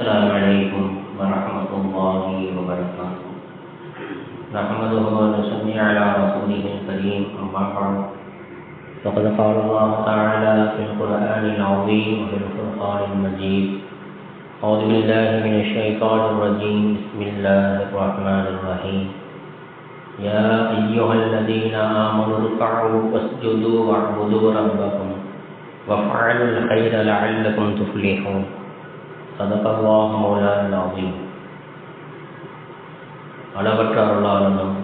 السلام عليكم ورحمة الله وبركاته. نحمده ونصلي على رسوله الكريم أما بعد فقد قال الله تعالى في القرآن العظيم وفي الفرقان المجيد. أعوذ بالله من الشيطان الرجيم. بسم الله الرحمن الرحيم. يا أيها الذين آمنوا اركعوا واسجدوا واعبدوا ربكم وافعلوا الخير لعلكم تفلحون. صدق الله مولانا العظيم. அளவற்ற அருளாளனும்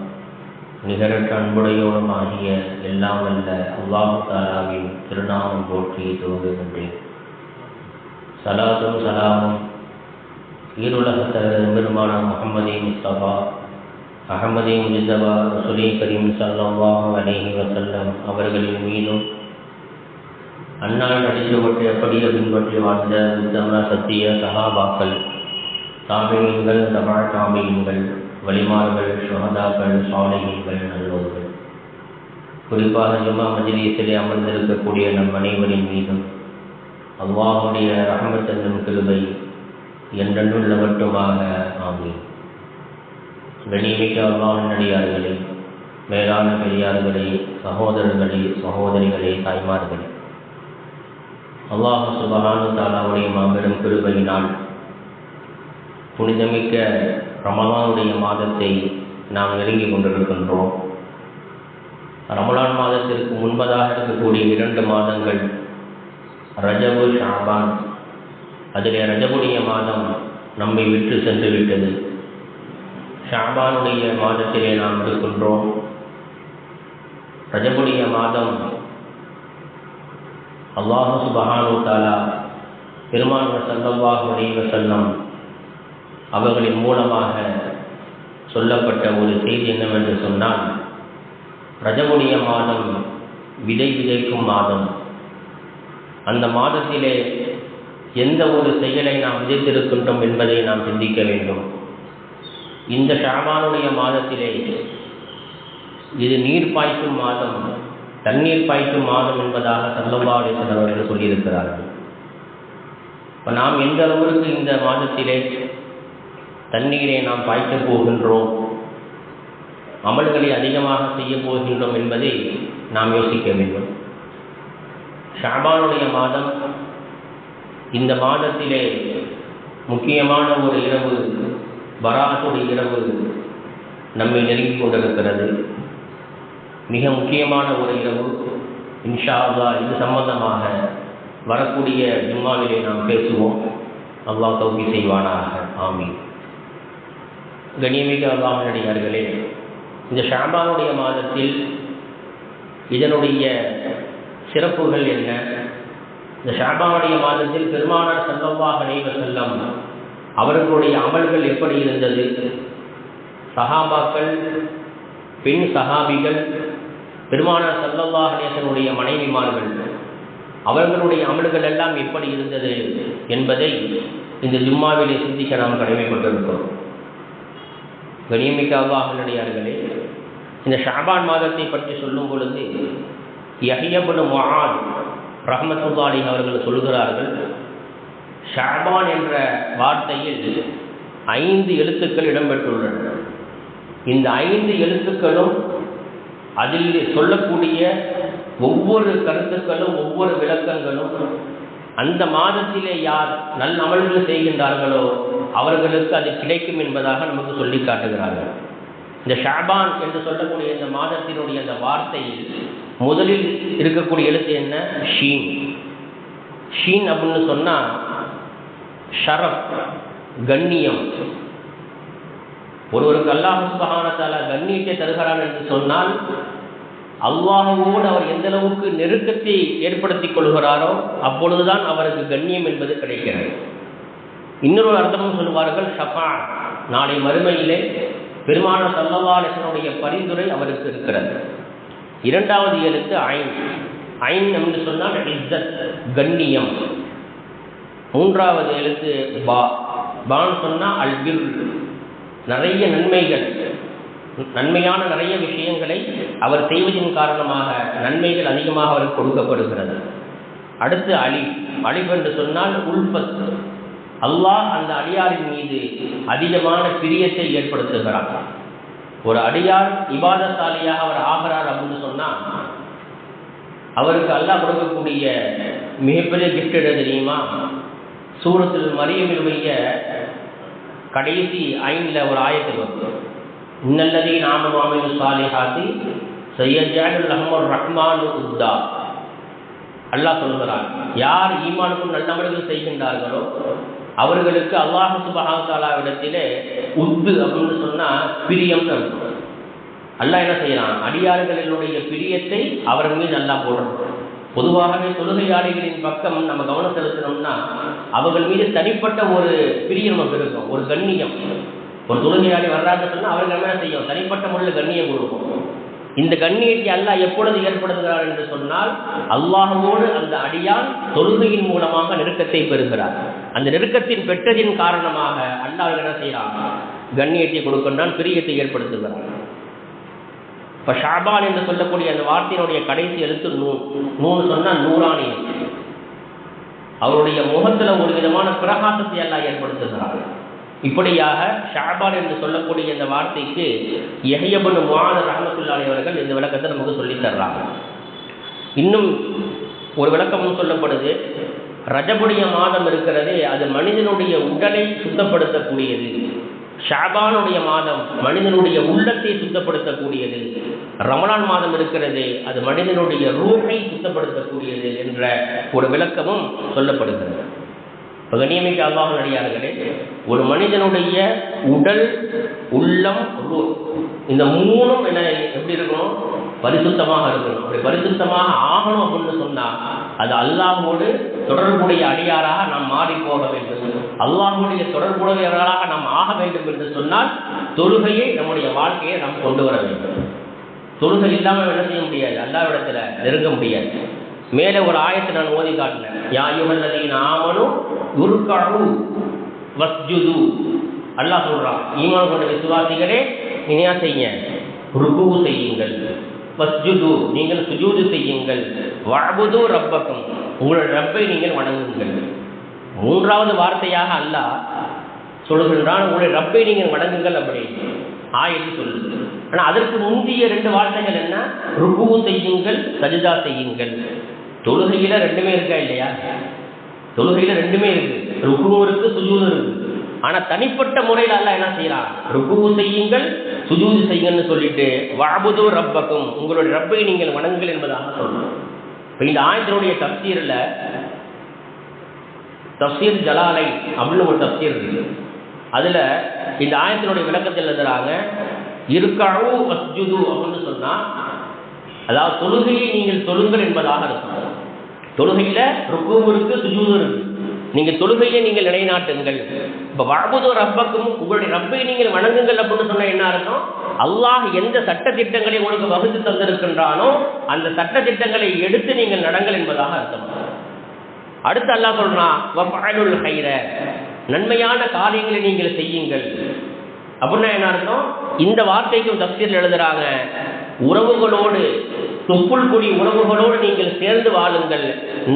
நிகரற்ற அன்புடையோனுமாகிய எல்லாம் வல்ல அல்லாஹ் தஆலாவின் திருநாமம் போற்றி துவங்குகின்றேன். சலாத்தும் சலாமும் ஈருலகத் தலைவர் பெருமான முஹம்மதே முஸ்தபா அஹமதே முஜ்தபா ரசூலே கரீம் ஸல்லல்லாஹு அலைஹி வஸல்லம் அவர்களின் மீதும் அன்னார் நடிக்கப்பட்டு அப்படியே பின்பற்றி வாழ்ந்த உத்தம சத்திய சஹாபாக்கள், தாபிஈன்கள், தபா தாபிஈன்கள், வலிமார்கள், ஷுஹதாக்கள், சாலிஹீன்கள், நல்லோர்கள், குறிப்பாக ஜும்மா மஜ்லிஸிலே அமர்ந்திருக்கக்கூடிய நம் அனைவரின் மீதும் அல்லாஹ்வுடைய ரஹ்மத் என்னும் கிருபை என்றென்றும் நிலவட்டுமாக. ஆமீன். கண்ணியமிக்க அல்லாஹ்வின் அடியார்களே, மேலான பெரியார்களே, சகோதரர்களே, சகோதரிகளே, தாய்மார்களே, அல்லாஹ் சுப்ஹானஹு தஆலாவுடைய மாபெரும் கிருபையினால் புனிதமிக்க ரமலானுடைய மாதத்தை நாம் நெருங்கி கொண்டிருக்கின்றோம். ரமலான் மாதத்திற்கு முன்பதாக இருக்கக்கூடிய 2 மாதங்கள் ரஜபு, ஷாபான். அதிலே ரஜபுடைய மாதம் நம்மை விட்டு சென்று விட்டது. ஷாபானுடைய மாதத்திலே நாம் இருக்கின்றோம். ரஜபுடைய மாதம் அல்லாஹ் சுப்ஹானஹு தஆலா பெருமான் ஸல்லல்லாஹு அலைஹி வஸல்லம் அவர்களின் மூலமாக சொல்லப்பட்ட ஒரு செய்தி என்னவென்று சொன்னால், ரஜபுடைய மாதம் விதை விதைக்கும் மாதம். அந்த மாதத்திலே எந்த ஒரு செயலை நாம் விதைத்திருக்கின்றோம் என்பதை நாம் சிந்திக்க வேண்டும். இந்த ஷாபானுடைய மாதத்திலே இது நீர் பாய்ச்சும் மாதம், தண்ணீர் பாய்ச்சும் மாதம் என்பதாக ஸல்லல்லாஹு அலைஹி வஸல்லம் அவர்கள் சொல்லியிருக்கிறார்கள். இப்போ நாம் எந்த அளவிற்கு இந்த மாதத்திலே தண்ணீரை நாம் பாய்ச்சப் போகின்றோம், அமல்களை அதிகமாக செய்ய போகின்றோம் என்பதை நாம் யோசிக்க வேண்டும். ஷாபானுடைய மாதம், இந்த மாதத்திலே முக்கியமான ஒரு இரவு, பராத்துடைய இரவு நம்மை நெருங்கிக் கொண்டிருக்கிறது. மிக முக்கியமான ஒரு இரவு. இன்ஷா அல்லாஹ் இது சம்பந்தமாக வரக்கூடிய ஜும்மாவிலே நாம் பேசுவோம். அல்லாஹ் தௌஃபீக் செய்வானாக. ஆமீன். கண்ணியமிக்க அல்லாஹ்வின் அடியார்களே, இந்த ஷாபானுடைய மாதத்தில் இதனுடைய சிறப்புகள் என்ன? இந்த ஷாபானுடைய மாதத்தில் பெருமானார் ஸல்லல்லாஹு அலைஹி வஸல்லம் அவர்களுடைய அமல்கள் எப்படி இருந்தது? சஹாபாக்கள், பெண் சஹாபிகள், பெருமானார் ஸல்லல்லாஹு அலைஹி வஸல்லம் மனைவிமார்கள், அவர்களுடைய அமல்கள் எல்லாம் எப்படி இருந்தது என்பதை இந்த ஜும்மாவிலே சிந்திக்க நாம் கடமைப்பட்டிருக்கிறோம். கண்ணியமிக்க அல்லாஹ்வின் அடியார்களே, இந்த ஷாபான் மாதத்தை பற்றி சொல்லும் பொழுது யஹ்யா இப்னு முஆத் ரஹ்மத்துல்லாஹி அலைஹி அவர்கள் சொல்கிறார்கள், ஷாபான் என்ற வார்த்தையில் 5 எழுத்துக்கள் இடம்பெற்றுள்ளன. இந்த 5 எழுத்துக்களும் அதில் சொல்லக்கூடிய ஒவ்வொரு கருத்துக்களும், ஒவ்வொரு விளக்கங்களும் அந்த மாதத்திலே யார் நல்ல அமல்கள் செய்கின்றார்களோ அவர்களுக்கு அது கிடைக்கும் என்பதாக நமக்கு சொல்லி காட்டுகிறார்கள். இந்த ஷாபான் என்று சொல்லக்கூடிய இந்த மாதத்தினுடைய அந்த வார்த்தையில் முதலில் இருக்கக்கூடிய எழுத்து என்ன? ஷீன். ஷீன் அப்படின்னு சொன்னால் ஷரஃப், கண்ணியம். ஒருவருக்கு அல்லாஹ் சுப்ஹானஹு வ தஆலா கண்ணியத்தை தருகிறான் என்று சொன்னால் அல்லாஹ்வோடு அவர் எந்த அளவுக்கு நெருக்கத்தை ஏற்படுத்திக் கொள்கிறாரோ அப்பொழுதுதான் அவருக்கு கண்ணியம் என்பது கிடைக்கிறது. இன்னொரு அர்த்தமும் சொல்வார்கள், ஷஃபா, நாளை மறுமையிலே பெருமானார் ஸல்லல்லாஹு அலைஹி வஸல்லம் பரிந்துரை அவருக்கு இருக்கிறது. 2வது எழுத்து ஐன். ஐன் என்று சொன்னால் இஸ்ஸத், கண்ணியம். 3வது எழுத்து பா. பான்னு சொன்னால் அல்பிர், நிறைய நன்மைகள், நன்மையான நிறைய விஷயங்களை அவர் செய்வதின் காரணமாக நன்மைகள் அதிகமாக அவருக்கு கொடுக்கப்படுகிறது. அடுத்து அலிஃப். அலிஃப் என்று சொன்னால் உல்ஃபத், அல்லாஹ் அந்த அடியாரின் மீது அதிகமான பிரியத்தை ஏற்படுத்துகிறார். ஒரு அடியார் இபாதத்தாலியாக அவர் ஆகிறார் அப்படின்னு சொன்னால் அவருக்கு அல்லாஹ் கொடுக்கக்கூடிய மிகப்பெரிய கிஃப்ட் எது தெரியுமா? சூரத்துல் மரியமிலுடைய கடைசி 5ல் ஒரு ஆயத்தில் வருது, இன்னல்லதீன ஆமனு வஅமிலு ஸாலிஹாத்தி சயஜஅலு லஹுர் ரஹ்மானு உத்தா. அல்லாஹ் சொல்கிறார், யார் ஈமானுக்கும் நல்லமல்கள் செய்கின்றார்களோ அவர்களுக்கு அல்லாஹ் சுப்ஹானஹு வ தஆலாவிடத்திலே உத்து அப்படின்னு சொன்னால் பிரியம்னு அர்த்தம். அல்லாஹ் என்ன செய்யறான்? அடியார்களினுடைய பிரியத்தை அவர் மீது அல்லாஹ் போடுறான். பொதுவாகவே தொழுகையாளிகளின் பக்கம் நம்ம கவனம் செலுத்தணும்னா அவர்கள் மீது தனிப்பட்ட ஒரு பிரியம் நமக்கு இருக்கும், ஒரு கண்ணியம். ஒரு தொழுகையாளி வர்றாருன்னு சொன்னால் அவர்கள் என்ன செய்யும்? தனிப்பட்ட முறையில் கண்ணியம் கொடுக்கும். இந்த கண்ணியத்தை அல்லாஹ் எப்பொழுது ஏற்படுத்துகிறார் என்று சொன்னால் அல்லாஹ்வோடு அந்த அடியான் தொழுகையின் மூலமாக நெருக்கத்தை பெறுகிறார். அந்த நெருக்கத்தின் பெற்றதின் காரணமாக அல்லாஹ் என்ன செய்யறான்? கண்ணியத்தை கொடுக்கின்றான், பிரியத்தை ஏற்படுத்துகிறான். இப்போ ஷாபான் என்று சொல்லக்கூடிய அந்த வார்த்தையினுடைய கடைசி எழுத்து நூன் சொன்னால் நூறானி. அவருடைய முகத்தில் ஒரு விதமான பிரகாசத்தை எல்லாம் ஏற்படுத்துகிறார். இப்படியாக ஷாபான் என்று சொல்லக்கூடிய இந்த வார்த்தைக்கு யஹ்யா இப்னு முஆத் ரஹ்மத்துல்லாஹி அவர்கள் இந்த விளக்கத்தை நமக்கு சொல்லித் தர்றாங்க. இன்னும் ஒரு விளக்கமும் சொல்லப்படுது, ரஜபுடைய மாதம் இருக்கிறது அது மனிதனுடைய உடலை சுத்தப்படுத்தக்கூடியது, ஷாபானுடைய மாதம் மனிதனுடைய உள்ளத்தை சுத்தப்படுத்தக்கூடியது, ரமலான் மாதம் இருக்கிறது அது மனிதனுடைய ரூஹை சுத்தப்படுத்தக்கூடியது என்ற ஒரு விளக்கமும் சொல்லப்படுகிறது. கண்ணியமிக்க அல்லாஹ்வின் அடியார்களே, ஒரு மனிதனுடைய உடல், உள்ளம், ரூஹ் இந்த மூணும் என்ன எப்படி இருக்கணும்? பரிசுத்தமாக இருக்கணும். அப்படி பரிசுத்தமாக ஆகணும் அப்படின்னு சொன்னால் அது அல்லாஹ்வோடு தொடர்புடைய அடியாராக நாம் மாறி போக வேண்டும். அல்லாஹ்வுடைய தொடர்புடையவர்களாக நாம் ஆக வேண்டும் என்று சொன்னால் தொழுகையை நம்முடைய வாழ்க்கையை நாம் கொண்டு வர வேண்டும். தொழுகை இல்லாமல் என்ன செய்ய முடியாது? அல்லாஹ்விடத்தில் நெருங்க முடியாது. மேலே ஒரு ஆயத்தை நான் ஓதி காட்டினேன், யா அய்யுஹல்லதீன ஆமனு உர்கஉ வஸ்ஜுது. அல்லாஹ் சொல்றான், ஈமான் கொண்ட விசுவாசிகளே இனியா செய்யுங்க, ருக்கு செய்யுங்கள், வஸ்ஜுது நீங்கள் சுஜூது செய்யுங்கள், வஅபுது ரப்பக்கும் உங்களுடைய ரப்பை நீங்கள் வணங்குங்கள். மூன்றாவது வார்த்தையாக அல்லாஹ் சொல்கின்றான், உங்களுடைய ரப்பை நீங்கள் வணங்குங்கள் அப்படி ஆயத்து சொல்லுது. ஆனால் அதற்கு முந்தைய 2 வார்த்தைகள் என்ன? ருக்கு செய்யுங்கள், சஜிதா செய்யுங்கள். தொழுகையில் ரெண்டுமே இருக்கா இல்லையா? தொழுகையில் ரெண்டுமே இருக்கு, ருக்குவும் இருக்கு, சுஜூதும் இருக்கு. ஆனால் தனிப்பட்ட முறையில் அல்லாஹ் என்ன செய்யறான்? ருக்கு செய்யுங்கள், சுஜூது செய்யுங்கள்னு சொல்லிட்டு வஅபுது ரப்பக்கும் உங்களுடைய ரப்பை நீங்கள் வணங்குங்கள் என்பதாக சொல்றோம். இப்போ இந்த ஆயத்தினுடைய தஃசீரில் தஃசீர் ஜலாலை அப்படின்னு ஒரு தஃசீர் இருக்கு. அதில் இந்த ஆயத்தினுடைய விளக்கத்தில் எழுதுறாங்க, இர்கஉ வஸ்ஜுது அப்படின்னு சொன்னால் அதாவது தொழுகையை நீங்கள் தொழுங்கள் என்பதாக இருக்கும். தொழுகையில் ருக்குவும் இருக்கு, சுஜூதும் இருக்கு. நீங்கள் தொழுகையை நீங்கள் நிலைநாட்டுங்கள். இப்போ வஅபுது ரப்பக்கும் உங்களுடைய ரப்பை நீங்கள் வணங்குங்கள் அப்படின்னு சொன்னால் என்ன இருக்கும்? அல்லாஹ் எந்த சட்ட திட்டங்களை உங்களுக்கு வகுத்து தந்திருக்கின்றானோ அந்த சட்ட திட்டங்களை எடுத்து நீங்கள் நடங்கள் என்பதாக அர்த்தம். அடுத்து அல்லாஹ் சொல்றான், வஃஅலுல் கைர நன்மையான காரியங்களை நீங்கள் செய்யுங்கள் அப்படின்னா என்ன அர்த்தம்? இந்த வார்த்தைக்கும் தஃசீர் எழுதுறாங்க, உறவுகளோடு தொப்புள் கொடி உறவுகளோடு நீங்கள் சேர்ந்து வாழுங்கள்,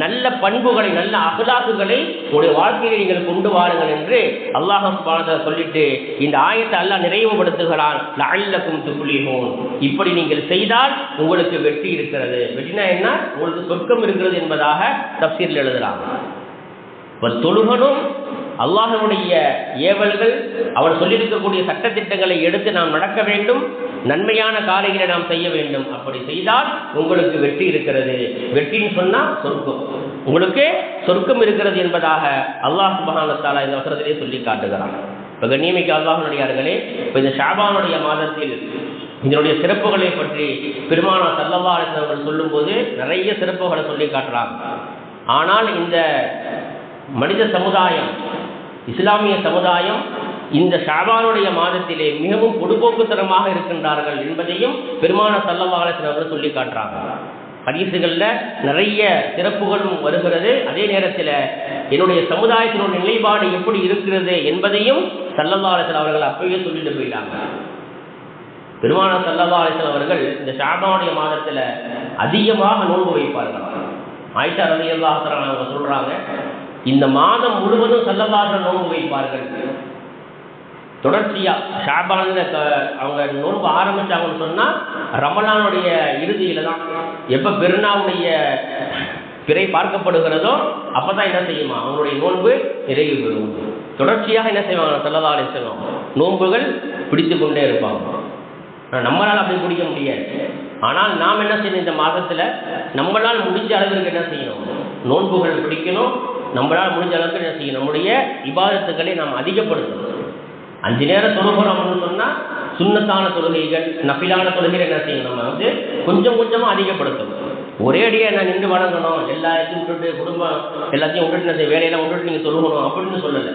நல்ல பண்புகளை நல்ல அகலாக்குகளை உங்களுடைய வாழ்க்கையை நீங்கள் கொண்டு வாழுங்கள் என்று அல்லாஹ் சுப்ஹானஹு வ தஆலா சொல்லிட்டு இந்த ஆயத்தை அல்லாஹ் நிறைவுபடுத்துகிறான், லஅல்லக்கும் துஃப்லிஹூன் இப்படி நீங்கள் செய்தால் உங்களுக்கு வெற்றி இருக்கிறது. வெற்றினா என்ன? உங்களுக்கு சொர்க்கம் இருக்கிறது என்பதாக தஃசீரில் எழுதுறாங்க. தொழுகனும் அல்லாஹ்வுடைய ஏவல்கள் அவர் சொல்லியிருக்கக்கூடிய சட்டத்திட்டங்களை எடுத்து நாம் நடக்க வேண்டும், நன்மையான காரியங்களை நாம் செய்ய வேண்டும். அப்படி செய்தால் உங்களுக்கு வெற்றி இருக்கிறது. வெற்றின்னு சொன்னால் சொர்க்கம், உங்களுக்கு சொர்க்கம் இருக்கிறது என்பதாக அல்லாஹ் சுப்ஹானஹு வ தஆலா இந்த வசனத்திலே சொல்லி காட்டுகிறான். இப்போ கண்ணியமிக்க அல்லாஹ்வுடையார்களே, இப்போ இந்த ஷாபானுடைய மாதத்தில் இதனுடைய சிறப்புகளை பற்றி பெருமானார் ஸல்லல்லாஹு அலைஹி வஸல்லம் அவர்கள் சொல்லும்போது நிறைய சிறப்புகளை சொல்லி காட்டுறாங்க. ஆனால் இந்த மனித சமுதாயம், இஸ்லாமிய சமுதாயம் இந்த ஷாபானுடைய மாதத்திலே மிகவும் பொடுபோக்குத்தனமாக இருக்கின்றார்கள் என்பதையும் பெருமானார் ஸல்லல்லாஹு அலைஹி வஸல்லம் அவர்கள் சொல்லி காட்டுறாங்க. ஹதீஸுகளில் நிறைய சிறப்புகளும் வருகிறது. அதே நேரத்தில் என்னுடைய சமுதாயத்தினுடைய நிலைப்பாடு எப்படி இருக்கிறது என்பதையும் ஸல்லல்லாஹு அலைஹி வஸல்லம் அவர்கள் அப்பவே சொல்லிட்டு போயிட்டாங்க. பெருமானார் ஸல்லல்லாஹு அலைஹி வஸல்லம் அவர்கள் இந்த ஷாபானுடைய மாதத்தில் அதிகமாக நோன்பு வைப்பார்கள். ஆயிஷா ரலியல்லாஹு அன்ஹா அவங்க சொல்றாங்க, இந்த மாதம் முழுவதும் ஸல்லல்லாஹு நோன்பு வைப்பார்கள். தொடர்ச்சியா ஷாபான்ல அவங்க நோன்பு ஆரம்பிச்சாங்கன்னு சொன்னா ரமலானுடைய இறுதியில தான், எப்ப பெருநாளுடைய பிறை பார்க்கப்படுகிறதோ அப்பதான் என்ன செய்யுமா அவங்களுடைய நோன்பு நிறைவு பெறும். தொடர்ச்சியாக என்ன செய்வாங்க ஸல்லல்லாஹு அலைஹி வஸல்லம் நோன்புகள் பிடித்து கொண்டே இருப்பாங்க. நம்மளால் அப்படி பிடிக்க முடியாது. ஆனால் நாம் என்ன செய்யணும், இந்த மாதத்துல நம்மளால் முடிஞ்ச அளவிற்கு என்ன செய்யணும், நோன்புகள் பிடிக்கணும். நம்மளால் முடிஞ்ச அளவுக்கு என்ன செய்யணும், நம்முடைய இபாதத்துக்களை நாம் அதிகப்படுத்தணும். 5 நேரம் தொழுகிறோம் அப்படின்னு சொன்னால் சுன்னத்தான தொழுகைகள் நஃபிலான தொழுகைகள் என்ன செய்யணும், நம்ம கொஞ்சம் கொஞ்சமாக அதிகப்படுத்தணும். ஒரே அடியாக என்ன நின்று வணங்கணும், எல்லாத்தையும் விட்டுட்டு குடும்பம் எல்லாத்தையும் விட்டுட்டு வேலையெல்லாம் விட்டுட்டு நீங்கள் தொழுகணும் அப்படின்னு சொல்லலை.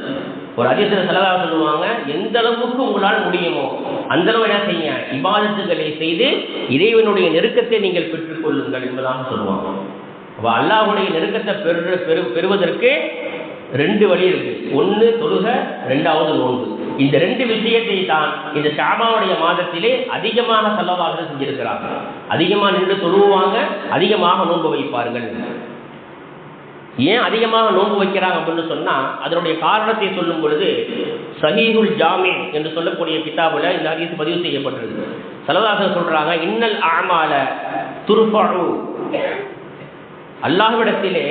ஒரு அதிசயம் செலவாக சொல்லுவாங்க, எந்த அளவுக்கு உங்களால் முடியுமோ அந்த அளவு என்ன செய்ய இபாதத்துக்களை செய்து இறைவனுடைய நெருக்கத்தை நீங்கள் பெற்றுக்கொள்ளுங்கள் என்பதாக சொல்லுவாங்க. அப்போ அல்லாஹ்வுடைய நெருக்கத்தை பெறுவதற்கு 2 வழி இருக்கு. 1 தொழுக, 2வது நோன்பு. இந்த 2 விஷயத்தை தான் இந்த ஷாபானுடைய மாதத்திலே அதிகமாக ஸல்லல்லாஹு செஞ்சிருக்கிறாங்க. அதிகமாக நின்று தொழுவாங்க, அதிகமாக நோன்பு வைப்பார்கள். ஏன் அதிகமாக நோன்பு வைக்கிறாங்க அப்படின்னு சொன்னா அதனுடைய காரணத்தை சொல்லும் பொழுது சஹீஹுல் ஜாமி என்று சொல்லக்கூடிய கிதாபுல இந்த ஹதீஸ் பதிவு செய்யப்பட்டிருக்கு. ஸல்லல்லாஹு சொல்றாங்க, இன்னல் அஅமால துர்ஃபஉ, அல்லாஹ்விடத்திலே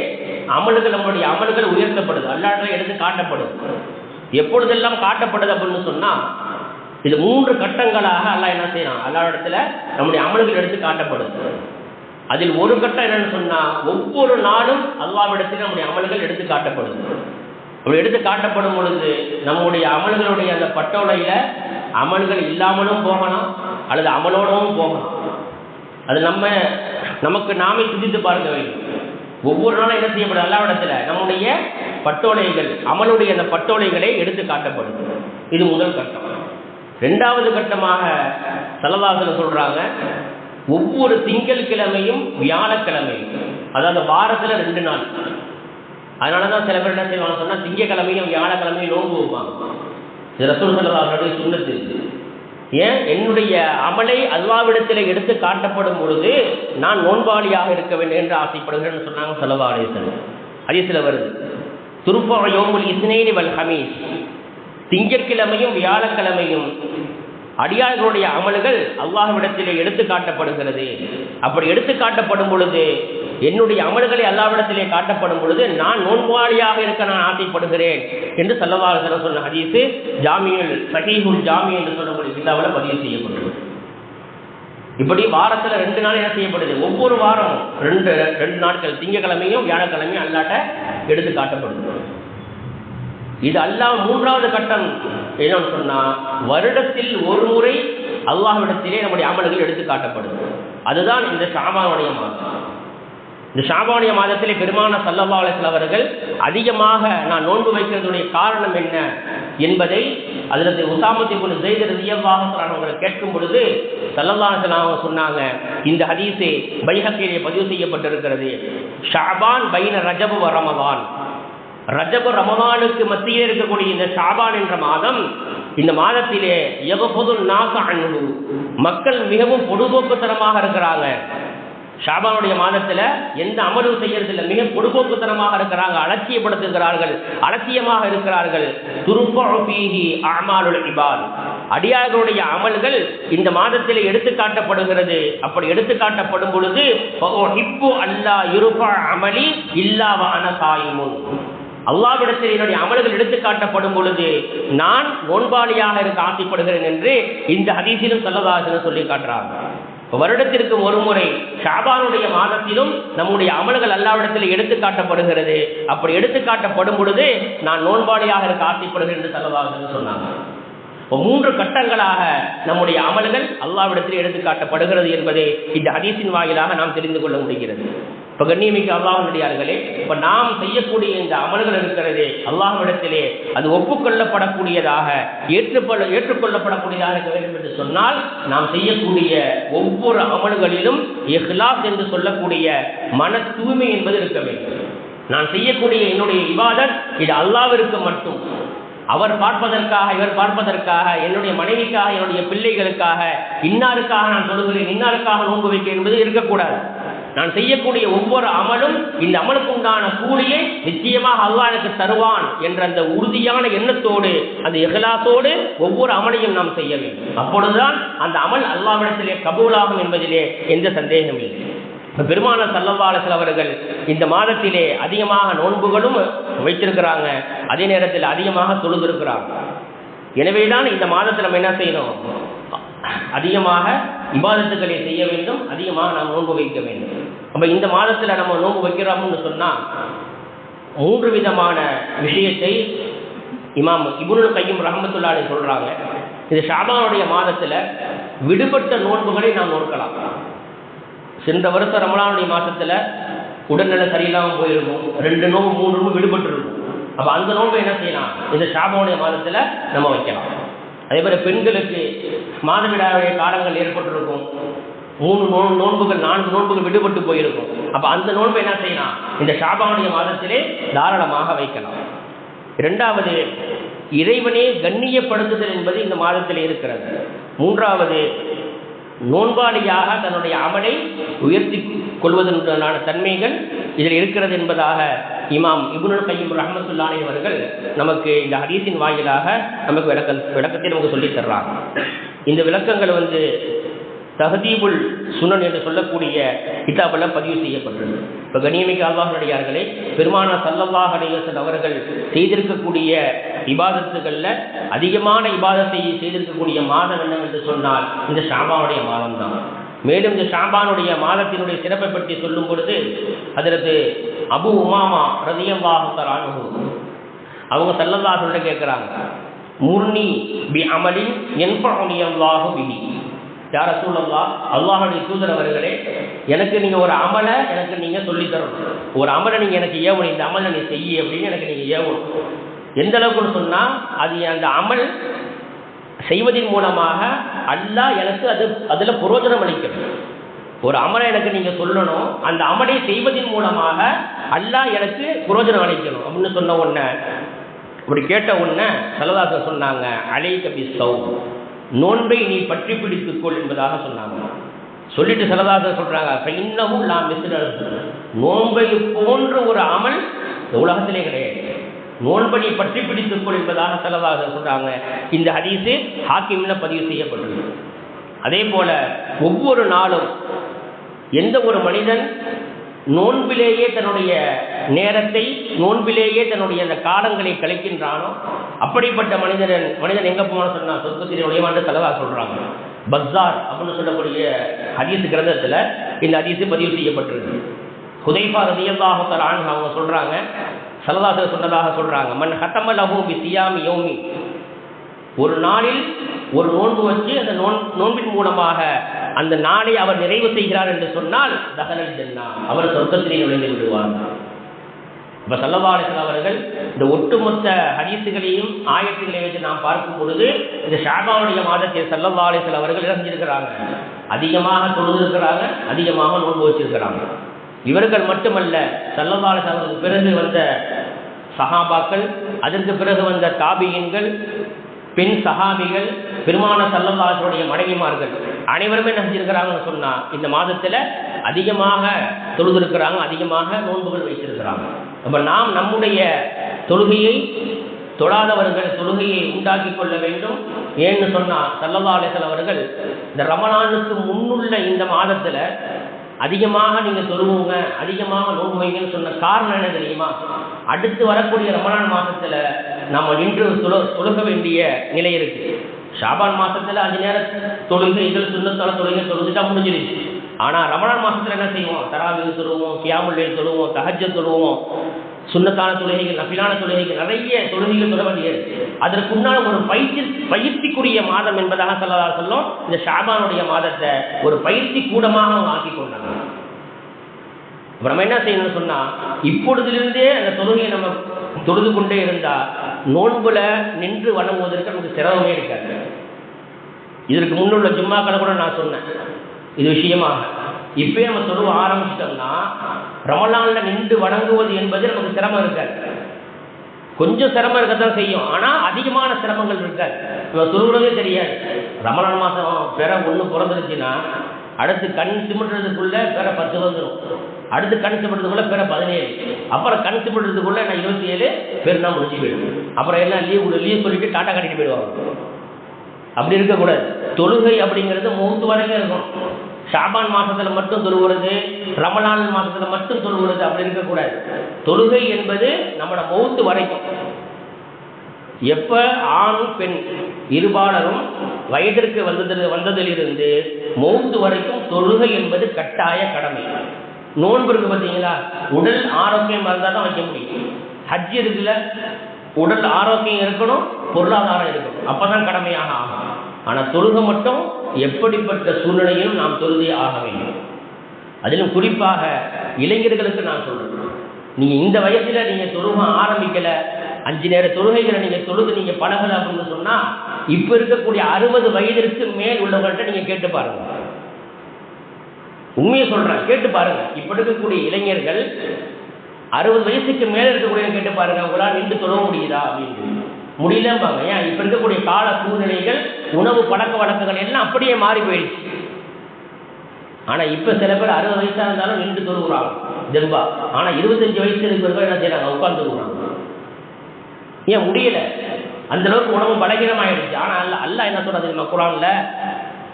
அமல்கள், நம்முடைய அமல்கள் உயர்த்தப்படுது, அல்லாஹ்விடம் எடுத்து காட்டப்படுது. எப்பொழுதெல்லாம் காட்டப்படுது அப்படின்னு சொன்னா இது 3 கட்டங்களாக அல்லாஹ் என்ன செய்யறான், அல்லாஹ்விடத்துல நம்முடைய அமல்கள் எடுத்து காட்டப்படுது. அதில் ஒரு கட்டம் என்னன்னு சொன்னா ஒவ்வொரு நாளும் அல்லாஹ்விடத்தில் நம்முடைய அமல்கள் எடுத்து காட்டப்படுது. அப்படி எடுத்து காட்டப்படும் பொழுது நம்முடைய அமல்களுடைய அந்த பட்டோலையில அமல்கள் இல்லாமலும் போகலாம் அல்லது அமலோடவும் போகலாம். அது நமக்கு நாமே சிந்தித்து பார்க்க வேண்டும். ஒவ்வொரு நாளும் என்ன செய்யப்படுது, அல்லாஹ்விடத்துல நம்முடைய பட்டோலைகள் அமலுடைய அந்த பட்டோலைகளை எடுத்து காட்டப்படுது. இது முதல் கட்டம். 2வது கட்டமாக ஸல்லல்லாஹு சொல்றாங்க, ஒவ்வொரு திங்கட்கிழமையும் வியாழக்கிழமையும், அதாவது வாரத்தில் 2 நாள். அதனாலதான் சில பேர் என்ன செய்வாங்க சொன்னா திங்கக்கிழமையும் வியாழக்கிழமையும் நோன்பு வைப்பாங்க. இது ரசூல் ஸல்லல்லாஹு அலைஹி வஸல்லம் சுன்னத்து. ஏன், என்னுடைய அமலை அல்லாஹ்விடத்தில் எடுத்து காட்டப்படும் பொழுது நான் நோன்பாளியாக இருக்க வேண்டும் என்று ஆசைப்படுகிறேன்னு சொன்னாங்க ஸல்லல்லாஹு அலைஹி வஸல்லம். ஹதீஸ்ல வருது, துர்ஃபஉ யௌமுல் இஸ்னைனி வல் ஹமீஸ், திங்கட்கிழமையும் வியாழக்கிழமையும் அடியார்களுடைய அமல்கள் அல்லாஹ்விடத்திலே எடுத்து காட்டப்படுகிறது. அப்படி எடுத்து காட்டப்படும் பொழுது என்னுடைய அமல்களை அல்லாஹ்விடத்திலே காட்டப்படும் பொழுது நான் நோன்பாளியாக இருக்க நான் ஆசைப்படுகிறேன் என்று ஸல்லல்லாஹு அலைஹி வஸல்லம் சொன்ன ஹதீஸ் ஜாமியுல் சஹீஹுல் ஜாமி என்று சொல்லக்கூடிய கிதாபில் பதிவு செய்யப்பட்டது. இப்படி வாரத்தில் 2 நாள் என்ன செய்யப்படுது, ஒவ்வொரு வாரம் 2 நாட்கள் திங்கக்கிழமையும் வியாழக்கிழமையும் அல்லாஹ்ட்ட எடுத்து காட்டப்படுது. இது அல்லாஹ் 3வது கட்டம் என்னன்னு சொன்னா வருடத்தில் ஒரு முறை அல்லாஹ்விடத்திலே நம்முடைய அமல்கள் எடுத்து காட்டப்படுது. அதுதான் இந்த ஷாபானுடைய மாதம். இந்த ஷாபானுடைய மாதத்திலே பெருமானார் ஸல்லல்லாஹு அலைஹி வஸல்லம் அவர்கள் அதிகமாக நான் நோன்பு வைக்கிறதுடைய காரணம் என்ன என்பதை ஹஜ்ரத் உஸாமா இப்னு ஸைத் ரலியல்லாஹு அன்ஹு அவர்கள் கேட்கும் பொழுது ஸல்லல்லாஹு அலைஹி வஸல்லம் சொன்னாங்க, இந்த ஹதீஸே பைஹக்கியிலே பதிவு செய்யப்பட்டிருக்கிறது, ஷாபான் பைன ரஜப் வ ரமதான், ரஜப் ரமதானுக்கு மத்தியில் இருக்கக்கூடிய இந்த ஷாபான் என்ற மாதம், இந்த மாதத்திலே யக்ஃபுதுன் நாஸ அன்ஹு, மக்கள் மிகவும் பொடுபோக்குத்தனமாக இருக்கிறாங்க. ஷாபானுடைய மாதத்துல எந்த அமலும் செய்யறதில்லை, மிக பொடுபோக்குத்தனமாக இருக்கிறாங்க, அலட்சியப்படுத்துகிறார்கள், அலட்சியமாக இருக்கிறார்கள். துர்ஃபஉ ஃபீஹி அஅமாலுல் இபாத், அடியார்களுடைய அமல்கள் இந்த மாதத்திலே எடுத்து காட்டப்படுகிறது. அப்படி எடுத்து காட்டப்படும் பொழுது ஃபஉஹிப்பு அல்லா யுர்ஃபஅ அமலி இல்லா வ அன ஸாயிமுன், அல்லாஹ்விடத்தில் என்னுடைய அமல்கள் எடுத்து காட்டப்படும் பொழுது நான் நோன்பாளியாக இருக்க ஆசைப்படுகிறேன் என்று இந்த ஹதீஸிலும் ஸல்லல்லாஹு அலைஹி வஸல்லம் சொல்லி காட்டுறாங்க. வருடத்திற்கு ஒரு முறை ஷாபானுடைய மாதத்திலும் நம்முடைய அமல்கள் அல்லாஹ்விடத்தில் எடுத்து காட்டப்படுகிறது. அப்படி எடுத்து காட்டப்படும் பொழுது நான் நோன்பாளியாக இருக்க ஆசைப்படுகிறேன் என்று ஸல்லல்லாஹு அலைஹி வஸல்லம் சொன்னாங்க. 3 கட்டங்களாக நம்முடைய அமல்கள் அல்லாஹ்விடத்தில் எடுத்து காட்டப்படுகிறது என்பதை இந்த ஹதீஸின் வாயிலாக நாம் தெரிந்து கொள்ள முடிகிறது. இப்போ கண்ணியமிக்க அல்லாஹ்வுடையார்களே, இப்போ நாம் செய்யக்கூடிய இந்த அமல்கள் இருக்கிறதே அல்லாஹ்விடத்திலே அது ஒப்புக்கொள்ளப்படக்கூடியதாக ஏற்றுக்கொள்ளப்படக்கூடியதாக இருக்க வேண்டும் என்று சொன்னால் நாம் செய்யக்கூடிய ஒவ்வொரு அமல்களிலும் இஹ்லாஸ் என்று சொல்லக்கூடிய மன தூய்மை என்பது இருக்க வேண்டும். நான் செய்யக்கூடிய என்னுடைய இபாதத் இது அல்லாஹ்விற்கு மட்டும், அவர் பார்ப்பதற்காக இவர் பார்ப்பதற்காக, என்னுடைய மனைவிக்காக என்னுடைய பிள்ளைகளுக்காக இன்னாருக்காக நான் சொல்கிறேன், இன்னாருக்காக நோன்பு வைக்க என்பது இருக்கக்கூடாது. நான் செய்யக்கூடிய ஒவ்வொரு அமலும் இந்த அமலுக்கு உண்டான கூலியை நிச்சயமாக அல்லாஹ் எனக்கு தருவான் என்ற அந்த உறுதியான எண்ணத்தோடு, அந்த இஹ்லாஸோடு ஒவ்வொரு அமலையும் நாம் செய்ய வேண்டும். அப்பொழுதுதான் அந்த அமல் அல்லாஹ்விடத்திலே கபூலாகும் என்பதிலே எந்த சந்தேகம் இல்லை. பெருமானார் ஸல்லல்லாஹு அலைஹி வஸல்லம் அவர்கள் இந்த மாதத்திலே அதிகமாக நோன்புகளும் வைத்திருக்கிறாங்க, அதே நேரத்தில் அதிகமாக தொழுதிருக்கிறாங்க. எனவேதான் இந்த மாதத்தில் நம்ம என்ன செய்யணும், அதிகமாக இபாதத்துக்களை செய்ய வேண்டும், அதிகமாக நாம் நோன்பு வைக்க வேண்டும். அப்போ இந்த மாதத்தில் நம்ம நோன்பு வைக்கிறோம்னு சொன்னால் 3 விதமான விஷயத்தை இமாம் இப்னுல் கையிம் ரஹ்மத்துல்லாஹி அலைஹி சொல்கிறாங்க. இது ஷாபானுடைய மாதத்தில் விடுபட்ட நோன்புகளை நாம் நோக்கலாம். சென்ற வருஷம் ரமலானுடைய மாதத்தில் உடல்நிலை சரியில்லாமல் போயிருக்கும், 2 நோம்பு 3 நோம்பு விடுபட்டு இருக்கும். அப்போ அந்த நோன்பை என்ன செய்யலாம், இந்த ஷாபானுடைய மாதத்தில் நம்ம வைக்கலாம். அதே மாதிரி பெண்களுக்கு மாதவிடாய காலங்கள் ஏற்பட்டிருக்கும், 3 நோன்புகள் 4 நோன்புகள் விடுபட்டு போயிருக்கும். அப்போ அந்த நோன்பை என்ன செய்யலாம், இந்த ஷாபானுடைய மாதத்திலே தாராளமாக வைக்கலாம். 2வது, இறைவனே கண்ணியப்படுத்துதல் என்பது இந்த மாதத்தில் இருக்கிறது. 3வது, நோன்பாளியாக தன்னுடைய அமலை உயர்த்தி கொள்வதற்கான தன்மைகள் இதில் இருக்கிறது என்பதாக இமாம் இப்னுல் கையிம் ரஹ்மத்துல்லாஹி அலைஹி அவர்கள் நமக்கு இந்த ஹதீஸின் வாயிலாக நமக்கு விளக்கத்தை நமக்கு சொல்லித் தர்றாங்க. இந்த விளக்கங்கள் தஹதீபுல் சுனன் என்று சொல்லக்கூடிய கிதாபில் பதிவு செய்யப்பட்டது. இப்போ கண்ணியமிக்க அல்லாஹ்வுடையார்களே, பெருமானார் ஸல்லல்லாஹு அலைஹி வஸல்லம் அவர்கள் செய்திருக்கக்கூடிய இபாதத்துகளில் அதிகமான இபாதத்தை செய்திருக்கக்கூடிய மாதம் என்னவென்று சொன்னால் இந்த ஷாபானுடைய மாதம் தான். மேலும் இந்த ஷாபானுடைய மாதத்தினுடைய சிறப்பை பற்றி சொல்லும் பொழுது ஹஜ்ரத் அபூ உமாமா ரலியல்லாஹு தஆலா அன்ஹு அவங்க ஸல்லல்லாஹு அலைஹி வஸல்லம் கேட்குறாங்க, முர்னி பி அமலின் யன்ஃபஉனி அல்லாஹு பிஹி. யா ரசூலல்லாஹ், அல்லாஹ்வுடைய தூதர் அவர்களே, எனக்கு நீங்கள் ஒரு அமலை எனக்கு நீங்கள் சொல்லித்தரணும். ஒரு அமலை நீங்கள் எனக்கு ஏவணும், இந்த அமலை நீ செய்ய அப்படின்னு எனக்கு நீங்கள் ஏவணும். எந்த அளவுக்குன்னு சொன்னால், அது அந்த அமல் செய்வதன் மூலமாக அல்லாஹ் எனக்கு அதில் பிரயோஜனம் அளிக்கணும். ஒரு அமலை எனக்கு நீங்கள் சொல்லணும், அந்த அமலை செய்வதன் மூலமாக அல்லாஹ் எனக்கு பிரயோஜனம் அளிக்கணும் அப்படின்னு சொன்ன உடனே, அப்படி கேட்ட உடனே ஸல்லல்லாஹு சொன்னாங்க, அலைக பிஸ்ஸௌம், நோன்பை நீ பற்றி பிடித்துக்கொள் என்பதாக சொன்னாங்க. சொல்லிட்டு ஸல்லல்லாஹு சொல்கிறாங்க, ஃபஇன்னஹு லா மிஸ்ல, நோன்பை போன்ற ஒரு அமல் இந்த உலகத்திலே கிடையாது, நோன்பை நீ பற்றி பிடித்துக்கொள் என்பதாக ஸல்லல்லாஹு சொல்கிறாங்க. இந்த ஹதீஸு ஹாக்கிமில் பதிவு செய்யப்பட்டது. அதே போல் ஒவ்வொரு நாளும் எந்த ஒரு மனிதன் நோன்பிலேயே தன்னுடைய நேரத்தை, நோன்பிலேயே தன்னுடைய அந்த காலங்களை கழிக்கின்றானோ அப்படிப்பட்ட மனிதன் எங்கே போவான்னு சொன்னால் சொர்க்கத்திலே நுழைவான்னு ஸல்லல்லாஹு சொல்கிறாங்க. பஸார் அப்படின்னு சொல்லக்கூடிய ஹதீஸ் கிரந்தத்தில் இந்த ஹதீஸு பதிவு செய்யப்பட்டிருக்கு. ஹுதைஃபா ரலியல்லாஹு தஆலா அன்ஹு அவங்க சொல்கிறாங்க, ஸல்லல்லாஹு சொன்னதாக சொல்கிறாங்க, மன் ஹதம லஹு பி சியாமி யௌமி, ஒரு நாளில் ஒரு நோன்பு வச்சு அந்த நோன்பின் மூலமாக அந்த நாளை அவர் நிறைவு செய்கிறார் என்று சொன்னால் தஹலல் ஜன்னா, அவர் சொர்க்கத்திலே நுழைந்து விடுவார். இப்போ ஸல்லல்லாஹு அலைஹி வஸல்லம் அவர்கள் இந்த ஒட்டுமொத்த ஹதீஸுகளையும் ஆயத்துகளையும் வச்சு நாம் பார்க்கும் பொழுது இந்த ஷாபானுடைய மாதத்தில் ஸல்லல்லாஹு அலைஹி வஸல்லம் அவர்கள் செஞ்சிருக்கிறாங்க, அதிகமாக தொழுதிருக்கிறாங்க, அதிகமாக நோன்பு வச்சிருக்கிறாங்க. இவர்கள் மட்டுமல்ல, ஸல்லல்லாஹு அலைஹி வஸல்லம் பிறகு வந்த சஹாபாக்கள், அதற்கு பிறகு வந்த தாபியீன்கள், பெண் சஹாபிகள், பெருமானார் ஸல்லல்லாஹு அலைஹி வஸல்லம் மனைவிமார்கள் அனைவருமே என்ன செஞ்சிருக்கிறாங்கன்னு சொன்னால் இந்த மாதத்தில் அதிகமாக தொழுதிருக்கிறாங்க, அதிகமாக நோன்புகள் வைத்திருக்கிறாங்க. அப்போ நாம் நம்முடைய தொழுகையை தொழாதவர்கள் தொழுகையை உண்டாக்கி கொள்ள வேண்டும். ஏன்னு சொன்னால் ஸல்லல்லாஹு அலைஹி வஸல்லம் அவர்கள் இந்த ரமலானுக்கு முன்னுள்ள இந்த மாதத்தில் அதிகமாக நீங்கள் தொழுவுங்க, அதிகமாக நோன்பு வைங்கன்னு சொன்ன காரணம் என்ன தெரியுமா? அடுத்து வரக்கூடிய ரமலான் மாதத்தில் நம்ம நின்று தொழுக வேண்டிய நிலை இருக்குது. ஷாபான் மாதத்தில் 5 நேர தொழுகைகள் சுன்னத்தான தொழுகை தொழுதுட்டா முடிஞ்சிருச்சு. ஆனால் ரமலான் மாதத்தில் என்ன செய்வோம்? தராவீஹ் தொழுவோம், கியாமுல் லைல் தொழுவோம், தஹஜ்ஜத் தொழுவோம், சுன்னத்தான தொழுகைகள், நஃபிலான தொழுகைகள், நிறைய தொழுகைகள் தொழ வேண்டியது. அதற்குண்டான ஒரு பயிற்சிக்குரிய மாதம் என்பதாக ஸல்லல்லாஹு அலைஹி வஸல்லம் இந்த ஷாபானுடைய மாதத்தை ஒரு பயிற்சி கூடமாக அவங்க ஆக்கி கொண்டாங்க. இப்போ நம்ம என்ன செய்யணும்னு சொன்னால், இப்பொழுதிலிருந்தே அந்த தொழுகையை நம்ம தொழுது கொண்டே இருந்தால் நோன்புல நின்று வணங்குவதற்கு நமக்கு சிரமமே இருக்காது. இதற்கு முன்னுள்ள ஜும்மாக்களை கூட நான் சொன்னேன் இது விஷயமாக. இப்போ நம்ம தொழுவ ஆரம்பிச்சிட்டோம்னா ரமலானில் நின்று வணங்குவது என்பது நமக்கு சிரமம் இருக்காது. கொஞ்சம் சிரமம் இருக்கத்தான் செய்யும், ஆனால் அதிகமான சிரமங்கள் இருக்காது. நம்ம தொழுகிறதே தெரியாது. ரமலான் மாதம் பிற ஒன்று பிறந்துருச்சுன்னா அடுத்து கண் சிமிட்டுறதுக்குள்ள பிற 10 வந்துடும், அடுத்து கண் சிமிட்டுறதுக்குள்ள பிற 17, அப்புறம் கண் சிமிட்டுறதுக்குள்ள நான் 27 பெருநாள் முடிஞ்சு போயிடும். அப்புறம் எல்லாம் லீவ் சொல்லிட்டு டாட்டா கட்டிட்டு போயிடுவாங்க. அப்படி இருக்கக்கூடாது. தொழுகை அப்படிங்கிறது மௌத்து வரைக்கும் இருக்கும். ஷாபான் மாசத்துல மட்டும் தொழுகிறது, ரமலான் மாசத்துல மட்டும் தொழுகிறது அப்படி இருக்கக்கூடாது. தொழுகை என்பது நம்மளோட மௌத்து வரைக்கும். எப்ப ஆணும் பெண் இருபாலரும் வயதிற்கு வந்ததிலிருந்து மௌத்து வரைக்கும் தொழுகை என்பது கட்டாய கடமை. நோன்பு இருக்கு பார்த்தீங்களா, உடல் ஆரோக்கியம் இருந்தால் தான் வைக்க முடியும். ஹஜ் இருக்குல்ல, உடல் ஆரோக்கியம் இருக்கணும், பொருளாதாரம் இருக்கணும், அப்பதான் கடமையாக ஆகும். ஆனால் தொழுகை மட்டும் எப்படிப்பட்ட சூழ்நிலையிலும் நாம் தொழுதே ஆக வேண்டும். அதிலும் குறிப்பாக இளைஞர்களுக்கு நான் சொல்றேன், நீங்க இந்த வயசுல நீங்க தொழுகை ஆரம்பிக்கல, 5 நேர தொழுகைகளை நீங்க தொழுது நீங்க பழகல அப்படின்னு சொன்னா, இப்ப இருக்கக்கூடிய 60 வயதிற்கு மேல் உள்ளவங்கள்ட்ட நீங்க கேட்டு பாருங்க. உண்மையை சொல்றேன், கேட்டு பாருங்க. இப்ப இருக்கக்கூடிய இளைஞர்கள் 60 வயசுக்கு மேல இருக்கக்கூடிய கேட்டு பாருங்க, உங்களால் நின்று தொழ முடியுதா அப்படின்னு. முடியலம்பாங்க. ஏன்? இப்ப இருக்கக்கூடிய கால சூழ்நிலைகள், உணவு பழக்க வழக்கங்கள் எல்லாம் அப்படியே மாறி போயிடுச்சு. ஆனா இப்ப சில பேர் 60 வயசா இருந்தாலும் நின்று தொழுகிறாங்க தெம்பா. ஆனா 25 வயசு இருக்கிறவங்க என்ன செய்யறாங்க? உட்கார்ந்து தொழுகிறாங்க. ஏன் முடியல? அந்த அளவுக்கு உணவு பலகீனமாயிடுச்சு. ஆனா அல்லாஹ் என்ன சொல்றது குர்ஆன்ல,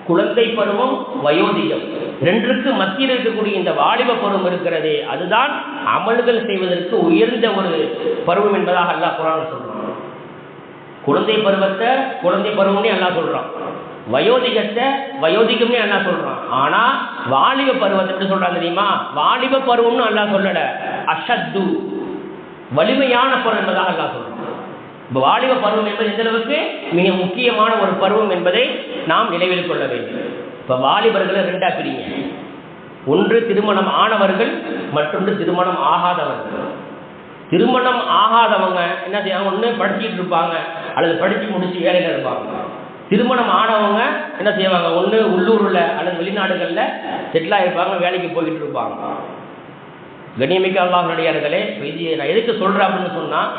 குழந்தை பருவம் வயோதிகம் ரெண்டுக்கு மத்தியில் இருக்கக்கூடிய இந்த வாலிப பருவம் இருக்கிறதே, அதுதான் அமல்கள் செய்வதற்கு உயர்ந்த ஒரு பருவம் என்பதாக அல்லாஹ் குர்ஆன்ல சொல்றான். குழந்தை பருவத்தை குழந்தை பருவம்னே அல்லாஹ் சொல்றான், வயோதிகத்தை வயோதிகம்னே அல்லாஹ் சொல்றான். ஆனா வாலிப பருவத்தை எப்படி சொல்றாங்க தெரியுமா? வாலிப பருவம்னு அல்லாஹ் சொல்லல, அஷத்து வலிமையான பருவம் என்பதாக அல்லாஹ் சொல்றான். இப்போ வாலிப பருவம் என்பது எந்த அளவுக்கு மிக முக்கியமான ஒரு பருவம் என்பதை நாம் நினைவில் கொள்ள வேண்டும். இப்போ வாலிபர்களை 2ஆ பிரிங்க. ஒன்று திருமணம் ஆனவர்கள், மற்றொன்று திருமணம் ஆகாதவர்கள். திருமணம் ஆகாதவங்க என்ன செய்வாங்க? ஒன்று படிச்சுட்டு இருப்பாங்க, அல்லது படித்து முடிச்சு வேலையில் இருப்பாங்க. திருமணம் ஆனவங்க என்ன செய்வாங்க? ஒன்று உள்ளூரில் அல்லது வெளிநாடுகளில் செட்டிலாக இருப்பாங்க, வேலைக்கு போய்கிட்டு இருப்பாங்க. கண்ணியமிக்க அல்லாஹ்வுடையார்களே, இது நான் எதுக்கு சொல்கிறேன் அப்படின்னு சொன்னால்,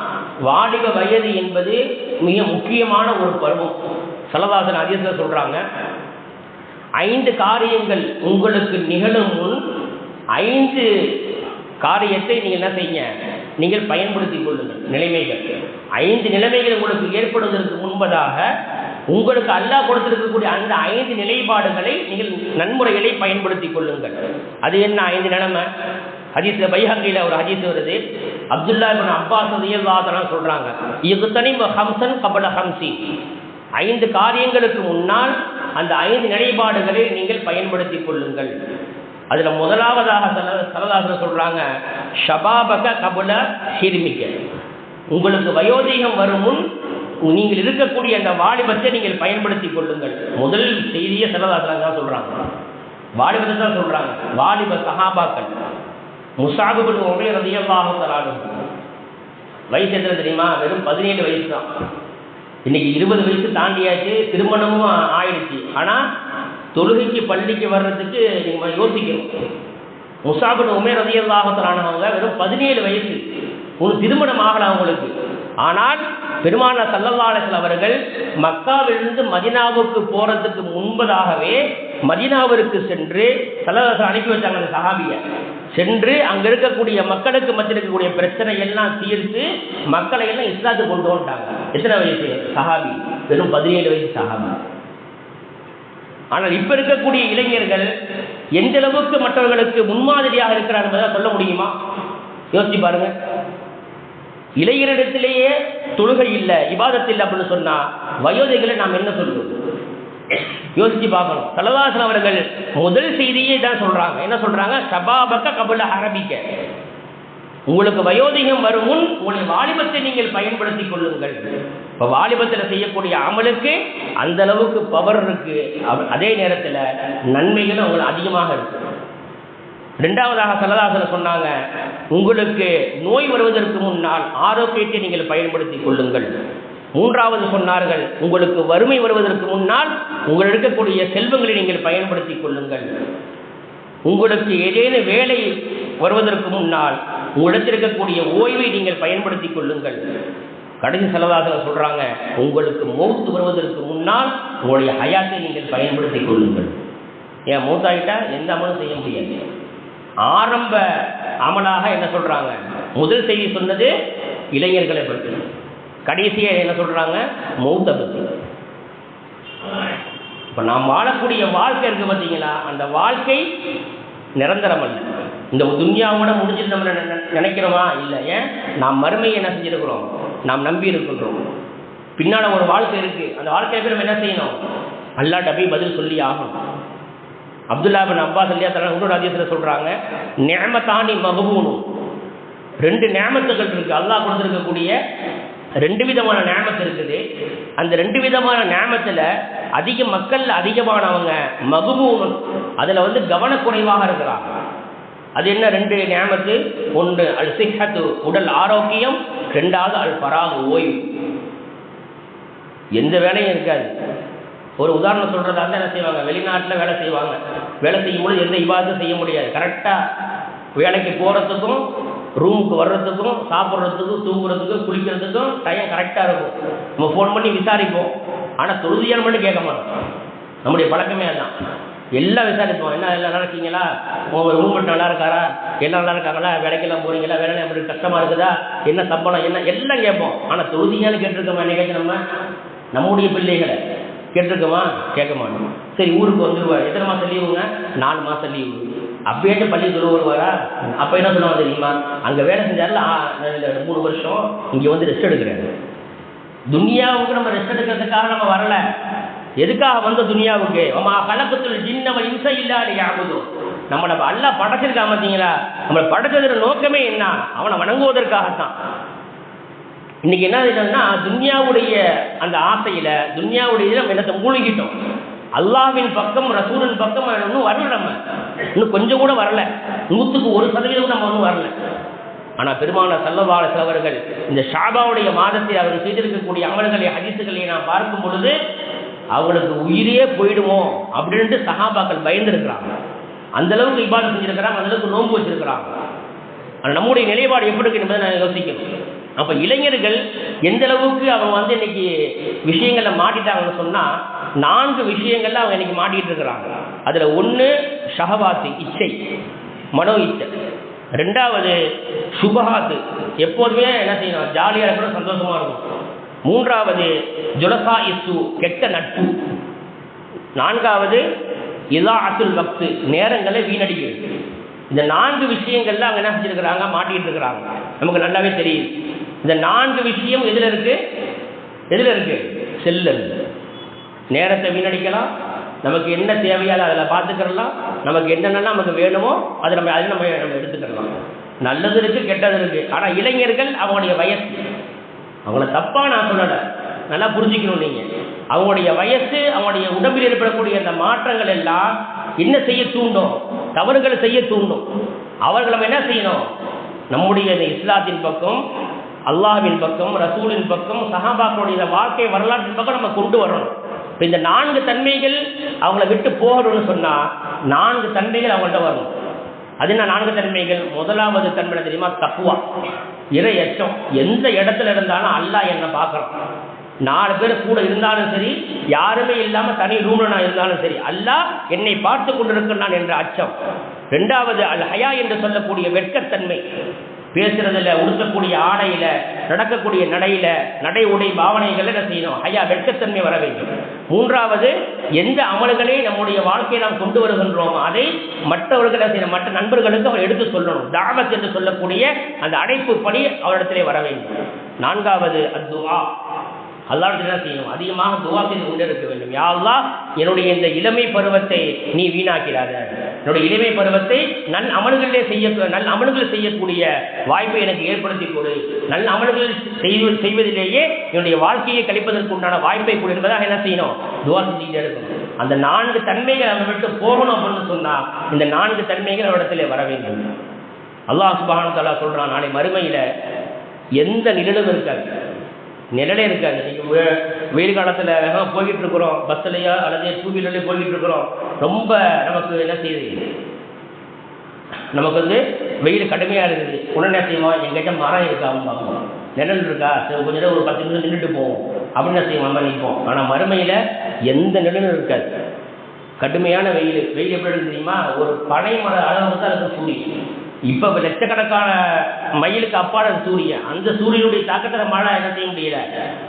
வாலிப வயது என்பது மிக முக்கியமான ஒரு பருவம். ஸல்லல்லாஹு அலைஹி வஸல்லம் சொல்கிறாங்க, 5 காரியங்கள் உங்களுக்கு நிகழும் முன் 5 காரியத்தை நீங்கள் என்ன செய்யுங்க? நீங்கள் பயன்படுத்திக் கொள்ளுங்கள். நிலைமைகள் 5 நிலைமைகள் உங்களுக்கு ஏற்படுவதற்கு முன்பதாக உங்களுக்கு அல்லாஹ் கொடுத்திருக்கக்கூடிய அந்த 5 நிலைப்பாடுகளை நீங்கள் நன்முறைகளை பயன்படுத்திக் கொள்ளுங்கள். அது என்ன 5 நிலைமை? ஹதீஸ்ல பைஹக்கில ஒரு ஹதீஸ் வருது. அப்துல்லா இப்னு அப்பாஸ் ரலியல்லாஹு அன்ஹு சொல்றாங்க, இக்தனிம் ஹம்சன் கபல ஹம்சி, 5 காரியங்களுக்கு முன்னால் அந்த 5 நிலைப்பாடுகளை நீங்கள் பயன்படுத்திக் கொள்ளுங்கள். அதுல முதலாவதாக ஸல்லல்லாஹு சொல்றாங்க, ஷபாபக கபல ஹிர்மிக, உங்களுக்கு வயோதிகம் வரும் முன் நீங்கள் இருக்கக்கூடிய அந்த வாலிபத்தை நீங்கள் பயன்படுத்திக் கொள்ளுங்கள். முதல் செய்தியை ஸல்லல்லாஹு தான் சொல்றாங்க, வாலிபத்தை தான் சொல்றாங்க. வாலிப சஹாபாக்கள் முஸஅப் இப்னு உமைர் ரலியல்லாஹு தஆலா வயசு என்ன தெரியுமா? வெறும் 17 வயசு தான். இன்னைக்கு 20 வயசு தாண்டியாச்சு, திருமணமும் ஆயிடுச்சு. ஆனா தொழுகைக்கு பள்ளிக்கு வர்றதுக்கு நீங்க யோசிக்கணும். முஸஅப் இப்னு உமைர் ரலியல்லாஹு தஆலா அவங்க வெறும் 17 வயசு, ஒரு திருமணம் ஆகல அவங்களுக்கு. ஆனால் பெருமானார் ஸல்லல்லாஹு அலைஹி வஸல்லம் அவர்கள் மக்காவிலிருந்து மதீனாவுக்கு போறதுக்கு முன்பதாகவே மதீனாவிற்கு சென்று ஸல்லல்லாஹு அனுப்பி வச்சாங்க. அந்த சஹாபியை சென்று அங்க இருக்கக்கூடிய மக்களுக்கு மத்தியில் இருக்கக்கூடிய பிரச்சனை எல்லாம் தீர்த்து மக்களை எல்லாம் இஸ்லாத்துக்கு கொண்டு வந்துட்டாங்க. எத்தனை வயசு சஹாபி? வெறும் 17 வயசு சஹாபி. ஆனால் இப்ப இருக்கக்கூடிய இளைஞர்கள் எந்த அளவுக்கு மற்றவர்களுக்கு முன்மாதிரியாக இருக்கிறார் என்பதை சொல்ல முடியுமா? யோசிச்சு பாருங்க. இளைஞரிடத்திலேயே தொழுகை இல்லை, இபாதத் இல்லை அப்படின்னு சொன்னா வயோதிகளை நாம் என்ன சொல்றது? யோசிச்சு பார்க்கணும். ஸல்லல்லாஹு அலைஹி வஸல்லம் அவர்கள் முதல் செய்தியை தான் சொல்றாங்க. என்ன சொல்றாங்க? ஷபாபக கபல அரபிக்க, உங்களுக்கு வயோதிகம் வரும் முன் உங்களுடைய வாலிபத்தை நீங்கள் பயன்படுத்திக் கொள்ளுங்கள். இப்போ வாலிபத்தில் செய்யக்கூடிய அமலுக்கு அந்த அளவுக்கு பவர் இருக்கு, அதே நேரத்தில் நன்மைகளும் உங்களுக்கு அதிகமாக இருக்கு. 2ஆவதாக ஸல்லல்லாஹு அலைஹி வஸல்லம் சொன்னாங்க, உங்களுக்கு நோய் வருவதற்கு முன்னால் ஆரோக்கியத்தை நீங்கள் பயன்படுத்திக் கொள்ளுங்கள். 3ஆவது சொன்னார்கள், உங்களுக்கு வறுமை வருவதற்கு முன்னால் உங்கள் இருக்கக்கூடிய செல்வங்களை நீங்கள் பயன்படுத்திக் கொள்ளுங்கள். உங்களுக்கு ஏதேனும் வேலை வருவதற்கு முன்னால் உங்களிடத்தில் இருக்கக்கூடிய ஓய்வை நீங்கள் பயன்படுத்திக் கொள்ளுங்கள். கடைசி ஸல்லல்லாஹு அலைஹி வஸல்லம் சொல்றாங்க, உங்களுக்கு மௌத் வருவதற்கு முன்னால் உங்களுடைய ஹயாத்தை நீங்கள் பயன்படுத்திக் கொள்ளுங்கள். ஏன் மூத்தாகிட்டா எந்த அமலும் செய்ய முடியாது. ஆரம்ப அமலாக என்ன சொல்கிறாங்க, முதல் செய்தி சொன்னது இளைஞர்களை பற்றி, கடைசியாக என்ன சொல்கிறாங்க, மௌத்தை பற்றி. இப்போ நாம் வாழக்கூடிய வாழ்க்கை இருக்குது பார்த்தீங்களா, அந்த வாழ்க்கை நிரந்தரம் அல்ல. இந்த துன்யாவோட முடிஞ்சிட்டு நம்ம நினைக்கிறோமா? இல்லை. ஏன்? நாம் மறுமையை என்ன செஞ்சுருக்கிறோம், நாம் நம்பி இருக்கின்றோம். பின்னால் ஒரு வாழ்க்கை இருக்குது, அந்த வாழ்க்கைக்கு நம்ம என்ன செய்யணும், அல்லாஹ்ட்ட போய் பதில் சொல்லி ஆகணும். அப்துல்லா பின் அப்பாஸ் ரலியல்லாஹு இன்னொரு ஹதீஸ்ல சொல்கிறாங்க, நிஅமத்தானி மக்பூனும், 2 நிஅமத்துகள் இருக்குது. அல்லாஹ் கொடுத்துருக்கக்கூடிய 2 விதமான நிஅமத்து இருக்குது. அந்த 2 விதமான நிஅமத்தில் மக்கள் அதிகமானவங்க மக்பூனுன், அதில் கவனக்குறைவாக இருக்கிறாங்க. அது என்ன 2 நிஅமத்து? ஒன்று அல் சிஹ்ஹத்து, உடல் ஆரோக்கியம். 2வது அல் ஃபராக், ஓய்வு. எந்த வேலையும் இருக்காது. ஒரு உதாரணம் சொல்கிறதா இருந்தால் என்ன செய்வாங்க, வெளிநாட்டில் வேலை செய்வாங்க. வேலை செய்யும்போது எந்த இபாதத்தும் செய்ய முடியாது. கரெக்டாக வேலைக்கு போகிறதுக்கும் ரூமுக்கு வர்றதுக்கும் சாப்பிட்றதுக்கும் தூங்குறதுக்கும் குளிக்கிறதுக்கும் டைம் கரெக்டாக இருக்கும். நம்ம ஃபோன் பண்ணி விசாரிப்போம், ஆனால் தொழுதியால் மட்டும் கேட்க மாட்டோம். நம்முடைய பழக்கமே அதுதான். எல்லாம் விசாரிப்போம். என்ன எல்லாம் நல்லா இருக்கீங்களா, உங்கள் ரூம்மேட் நல்லா இருக்காரா, எல்லாம் நல்லா இருக்காங்களா, வேலைக்கெல்லாம் போகிறீங்களா, வேலை எப்படி கஷ்டமாக இருக்குதா, என்ன சம்பளம், என்ன எல்லாம் கேட்போம். ஆனால் தொழுதியான்னு கேட்டிருக்கோமா என்னைக்காச்சும் நம்ம நம்முடைய பிள்ளைகளை கேட்டிருக்கோமா? கேட்க மாட்டோம். சரி, ஊருக்கு வந்துடுவார். எத்தனை மாதம் லீவுங்க? 4 மாதம் லீவு. அப்பேட்டு பள்ளி சொல்ல வருவாரா? அப்போ என்ன சொல்லுவாங்க தெரியுமா, அங்கே வேலை செஞ்சார்ல 3 வருஷம், இங்கே வந்து ரெஸ்ட் எடுக்கிறாரு. துனியாவுக்கு நம்ம ரெஸ்ட் எடுக்கிறதுக்காக நம்ம வரல. எதுக்காக வந்த துனியாவுக்கு? கலக்கத்தில் ஜின்னவ இன்சை இல்லாத யாபுதும், நம்மளை அல்லாஹ் படைச்சிருக்கா பார்த்தீங்களா, நம்மளை படைச்சதுல நோக்கமே என்ன, அவனை வணங்குவதற்காகத்தான். இன்னைக்கு என்ன ஆகிட்டோம்னா, துன்யாவுடைய அந்த ஆசையில், துன்யாவுடைய இதில் நம்ம என்னத்தை மூழ்கிட்டோம். அல்லாஹ்வின் பக்கம், ரசூலின் பக்கம் இன்னும் வரல. நம்ம இன்னும் கொஞ்சம் கூட வரல. 100க்கு 1% நம்ம ஒன்றும் வரல. ஆனால் பெருமானார் ஸல்லல்லாஹு அலைஹி வஸல்லம் அவர்கள் இந்த ஷாபாவுடைய மாதத்தில் அவர் செய்திருக்கக்கூடிய அமல்களை, ஹதீஸுகளை நாம் பார்க்கும் பொழுது அவங்களுக்கு உயிரே போயிடுமோ அப்படின்ட்டு சஹாபாக்கள் பயந்துருக்கிறாங்க. அந்தளவுக்கு இபாதத் செஞ்சுருக்கிறாங்க, அந்தளவுக்கு நோன்பு வச்சிருக்கிறாங்க. ஆனால் நம்முடைய நிலைப்பாடு எப்படி இருக்கு என்பதை நான் யோசிக்கணும். அப்போ இளைஞர்கள் எந்த அளவுக்கு அவங்க இன்னைக்கு விஷயங்களில் மாட்டிட்டாங்கன்னு சொன்னால், 4 விஷயங்கள்ல அவங்க இன்னைக்கு மாட்டிகிட்டு இருக்கிறாங்க. அதில் ஒன்று ஷஹவாத்து, இச்சை, மனோ இச்சை. 2வது சுபஹாத்து, எப்போதுமே என்ன செய்யணும், ஜாலியாக இருக்கணும், சந்தோஷமாக இருக்கும். 3வது ஜுலசா இசு, கெட்ட நட்பு. 4வது இதாஅத்துல் வக்த், நேரங்களை வீணடிக்கிறது. இந்த 4 விஷயங்கள்ல அவங்க என்ன செஞ்சிருக்கிறாங்க, மாட்டிகிட்டு இருக்கிறாங்க. நமக்கு நல்லாவே தெரியும். இந்த 4 விஷயம் எதில் இருக்கு? செல்ல இருக்கு. நேரத்தை வீணடிக்கலாம், நமக்கு என்ன தேவையால அதில் பார்த்துக்கிறலாம், நமக்கு என்னென்னலாம் நமக்கு வேணுமோ அதை நம்ம எடுத்துக்கலாம். நல்லது இருக்கு, கெட்டது இருக்கு. ஆனால் இளைஞர்கள் அவங்களுடைய வயசு, அவங்கள தப்பாக நான் சொல்லலை, நல்லா புரிஞ்சுக்கணும் நீங்கள். அவங்களுடைய வயசு, அவங்களுடைய உடம்பில் ஏற்படக்கூடிய அந்த மாற்றங்கள் எல்லாம் என்ன செய்ய தூண்டும், தவறுகளை செய்ய தூண்டும். அவர்கள் நம்ம என்ன செய்யணும், நம்முடைய இந்த இஸ்லாத்தின் பக்கம், அல்லாஹ்வின் பக்கம், ரசூலின் பக்கம், சஹாபாக்களுடைய வாழ்க்கை வரலாற்றின் பக்கம் நம்ம கொண்டு வரணும். இப்போ இந்த 4 தன்மைகள் அவங்கள விட்டு போகணும்னு சொன்னால் 4 தன்மைகள் அவங்கள்ட்ட வரணும். அது என்ன 4 தன்மைகள்? முதலாவது தன்மை தெரியுமா? தக்வா, இறை அச்சம். எந்த இடத்துல இருந்தாலும் அல்லாஹ் என்னை பார்க்குறான். 4 பேர் கூட இருந்தாலும் சரி, யாருமே இல்லாமல் தனி ரூம்ல நான் இருந்தாலும் சரி, அல்லாஹ் என்னை பார்த்து கொண்டிருக்கிறான் என்ற அச்சம். 2வது அல் ஹயா என்று சொல்லக்கூடிய வெட்கத்தன்மை. பேசுறதுல, உடுத்தக்கூடிய ஆடையில, நடக்கக்கூடிய நடையில, நடை உடை பாவனைகள் என்ன செய்யணும், ஹயா, வெட்கத்தன்மை வர வேண்டும். 3வது எந்த அமல்களை நம்முடைய வாழ்க்கையை நாம் கொண்டு வருகின்றோம் அதை மற்றவர்களை செய்யணும், மற்ற நண்பர்களுக்கு அவர் எடுத்து சொல்லணும். தாவத் என்று சொல்லக்கூடிய அந்த அழைப்பு பணி அவரிடத்திலே வர வேண்டும். 4வது அத்துவா, அல்லாஹ் என்ன செய்யணும், அதிகமாக துவா செய்து கொண்டே இருக்க வேண்டும். யா அல்லாஹ், என்னுடைய இந்த இளமை பருவத்தை நீ வீணாக்கிறாத, என்னுடைய இளமை பருவத்தை நல் அமல்கள் செய்யக்கூடிய வாய்ப்பை எனக்கு ஏற்படுத்தி கொடு, நல் அமல்கள் செய்வதிலேயே என்னுடைய வாழ்க்கையை கழிப்பதற்கு உண்டான வாய்ப்பை கொடு என்பதாக என்ன செய்யணும், துவா செஞ்சுக்கிட்டே இருக்கணும். அந்த 4 தன்மைகள் நம்ம விட்டு போகணும் அப்படின்னு சொன்னால் இந்த 4 தன்மைகள் அவரிடத்திலே வர வேண்டும். அல்லாஹ் சுப்ஹானஹு வ தஆலா சொல்றான், நாளை மறுமையில எந்த நிழலும் இருக்காது, நிழலே இருக்காது. நீங்கள் வெயில் காலத்தில் போய்கிட்டு இருக்கிறோம், பஸ்லையோ அல்லது 2 வீலர்லேயோ போய்கிட்டு இருக்கிறோம், ரொம்ப நமக்கு என்ன செய்யுது, நமக்கு வெயில் கடுமையாக இருக்குது. உடனே செய்வோம், எங்கேயாச்சும் மரம் இருக்கான்னு பார்ப்போம், நிழல் இருக்கா, கொஞ்ச நேரம் ஒரு 10 நிமிஷம் நின்றுட்டு போவோம் அப்படின்னு செய்வோம், நம்ம நிற்போம். ஆனால் மறுமையில் எந்த நிழலும் இருக்காது. கடுமையான வெயில் எப்படி இருக்கு தெரியுமா? ஒரு பனை மர அளவுக்கு தான் இருக்கு சூரியன். இப்போ லட்சக்கணக்கான மைலுக்கு அப்பாட சூரியன். அந்த சூரியனுடைய தாக்கத்தை நம்மளால என்ன செய்ய முடியல,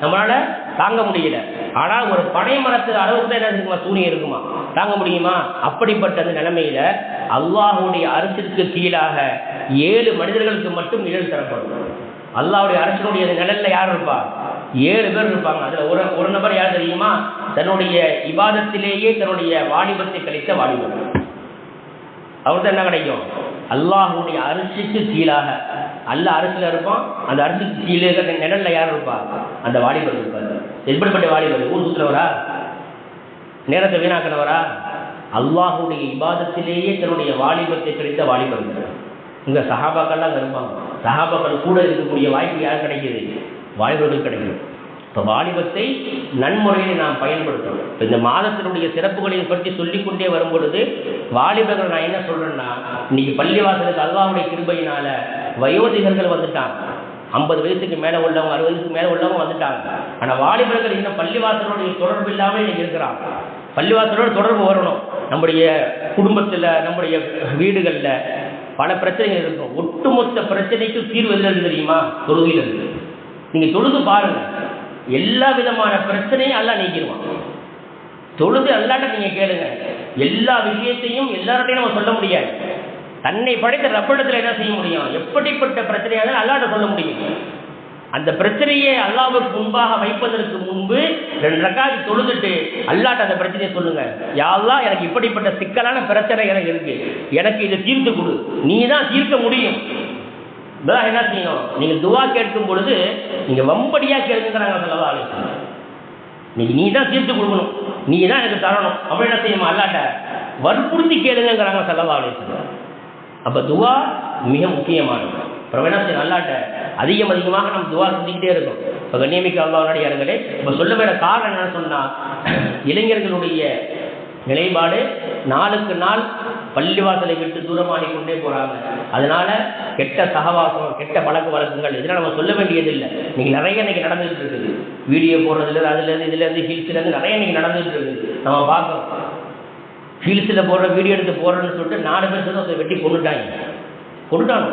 நம்மளால தாங்க முடியல. ஆனால் ஒரு பனை மரத்து அளவுக்கு தான் என்ன இருக்குமா சூரியன் இருக்குமா, தாங்க முடியுமா? அப்படிப்பட்ட அந்த நிலைமையில அல்லாஹுடைய அரசிற்கு கீழாக 7 மனிதர்களுக்கு மட்டும் நிழல் தரப்படும். அல்லாஹ்வுடைய அரசினுடைய நிழல்ல யார் இருப்பா? 7 பேர் இருப்பாங்க. அதுல ஒரு நபர் யார் தெரியுமா? தன்னுடைய இபாதத்திலேயே தன்னுடைய வாலிபத்தை கழித்த வாலிபர். அவர்தான் என்ன கிடைக்கும்? அல்லாஹுடைய அரசுக்கு கீழாக, அல்லாஹ் அரசுல இருப்பான், அந்த அரசுக்கு கீழே நிழல்ல யார் இருப்பா? அந்த வாலிபர் இருப்பார். எப்படிப்பட்ட வாலிபர்? ஊர் சுற்றுறவரா, நேரத்தை வீணாக்கிறவரா? அல்லாஹுடைய இபாதத்திலேயே தன்னுடைய வாலிபத்தை கழித்த வாலிபர். இங்க சஹாபாக்கள்லாம் அங்கே இருப்பாங்க. சஹாபாக்கள் கூட இருக்கக்கூடிய வாய்ப்பு யார் கிடைக்கிது? வாலிபர்கள் கிடைக்குது. இப்போ வாலிபத்தை நன்முறையை நாம் பயன்படுத்தணும். இப்போ இந்த மாதத்தினுடைய சிறப்புகளை பற்றி சொல்லிக்கொண்டே வரும் பொழுது வாலிபர்கள் நான் என்ன சொல்கிறேன்னா, இன்னைக்கு பள்ளிவாசலுக்கு அல்லாஹ்வுடைய கிருபையினால வயோதிகர்கள் வந்துட்டாங்க. 50 வயசுக்கு மேலே உள்ளவங்க, 60 வயசுக்கு மேலே உள்ளவங்க வந்துட்டாங்க. ஆனால் வாலிபர்கள் இன்னும் பள்ளிவாசலுடைய தொடர்பு இல்லாமல் இன்னைக்கு இருக்கிறாங்க. பள்ளிவாசலோட தொடர்பு வரணும். நம்முடைய குடும்பத்தில், நம்முடைய வீடுகளில் பல பிரச்சனைகள் இருக்கும். ஒட்டுமொத்த பிரச்சனைக்கு தீர்வு எதில் இருக்கு தெரியுமா? தொழுகையில் இருக்கு. நீங்கள் தொழுது பாருங்க, எல்லா விதமான பிரச்சனையும் எல்லாம் நீக்கிடுவான். தொழுது அல்லாட்ட நீங்கள் கேளுங்க, எல்லா விஷயத்தையும் எல்லார்ட்டையும் நம்ம சொல்ல முடியாது. தன்னை படைத்த ரப்பிடத்தில் என்ன செய்ய முடியும்? எப்படிப்பட்ட பிரச்சனையாக அல்லாட்ட சொல்ல முடியும். அந்த பிரச்சனையை அல்லாஹ்வுக்கு முன்பாக வைப்பதற்கு முன்பு 2 ரக்காத் தொழுதுட்டு அல்லாஹ்ட்ட அந்த பிரச்சனையை சொல்லுங்க. யா அல்லாஹ், எனக்கு இப்படிப்பட்ட சிக்கலான பிரச்சனை எனக்கு இருக்கு, எனக்கு இதை தீர்த்து கொடு, நீ தான் தீர்க்க முடியும். என்ன செய்யணும்? நீங்க துவா கேட்கும் பொழுது நீங்க வம்படியா கேட்குங்கிறாங்க ஸல்லல்லாஹு அலைஹி வஸல்லம். நீ தான் தீர்த்து கொடுக்கணும், நீ தான் எனக்கு தரணும் அப்படி என்ன செய்யணும்? அல்லாஹ்ட்ட வற்புறுத்தி கேளுங்கிறாங்க ஸல்லல்லாஹு அலைஹி வஸல்லம். அப்ப துவா மிக முக்கியமானது. பிரவணத்தை அல்லாட்ட அதிகமாக நம்ம துவா செஞ்சுக்கிட்டே இருக்கும். இப்போ கண்ணியமிக்க அல்லாஹ்வுடையார்களே, இப்போ சொல்ல வேற காரணம் என்னன்னு சொன்னால், இளைஞர்களுடைய நிலைப்பாடு நாளுக்கு நாள் பள்ளிவாசலை விட்டு தூரமாகி கொண்டே போகிறாங்க. அதனால கெட்ட சகவாசம், கெட்ட பழக்க வழக்கங்கள் இதெல்லாம் நம்ம சொல்ல வேண்டியதில்லை. நீங்கள் நிறைய இன்னைக்கு நடந்துகிட்டு இருக்குது. வீடியோ போடுறதுல அதுலேருந்து இதுலேருந்து ஹில்ஸ்லேருந்து நிறைய இன்னைக்கு நடந்துகிட்டு இருக்குது. நம்ம பார்க்குறோம். ஹில்ஸில் போடுற வீடியோ எடுத்து போடுறேன்னு சொல்லிட்டு 4 பேர் சேர்ந்து அதை வெட்டி கொண்டுட்டாங்க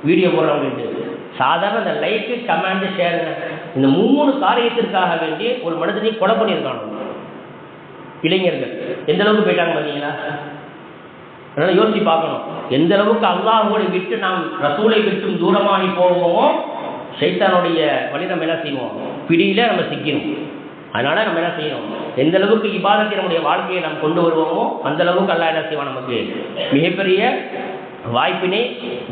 வீடியோ போடுறவங்க. சாதாரண அந்த லைக்கு, கமெண்ட், ஷேருங்க, இந்த 3 காரியத்திற்காக வேண்டி ஒரு மனிதனை கொலை பண்ணியிருக்காங்க இளைஞர்கள். எந்த அளவுக்கு போயிட்டாங்க பார்த்தீங்களா? அதனால் யோசிச்சு பார்க்கணும். எந்த அளவுக்கு அல்லாஹ்வோடு விட்டு நாம் ரசூலை விட்டும் தூரமாகி போவோமோ, ஷைத்தானுடைய வழி நம்ம என்ன செய்வோம்? பிடியில் நம்ம சிக்கணும். அதனால் நம்ம என்ன செய்யணும்? எந்த அளவுக்கு இபாதத்தை நம்முடைய வாழ்க்கையை நாம் கொண்டு வருவோமோ அந்த அளவுக்கு அல்லாஹ் என்ன செய்வான்? நமக்கு மிகப்பெரிய வாய்ப்பினை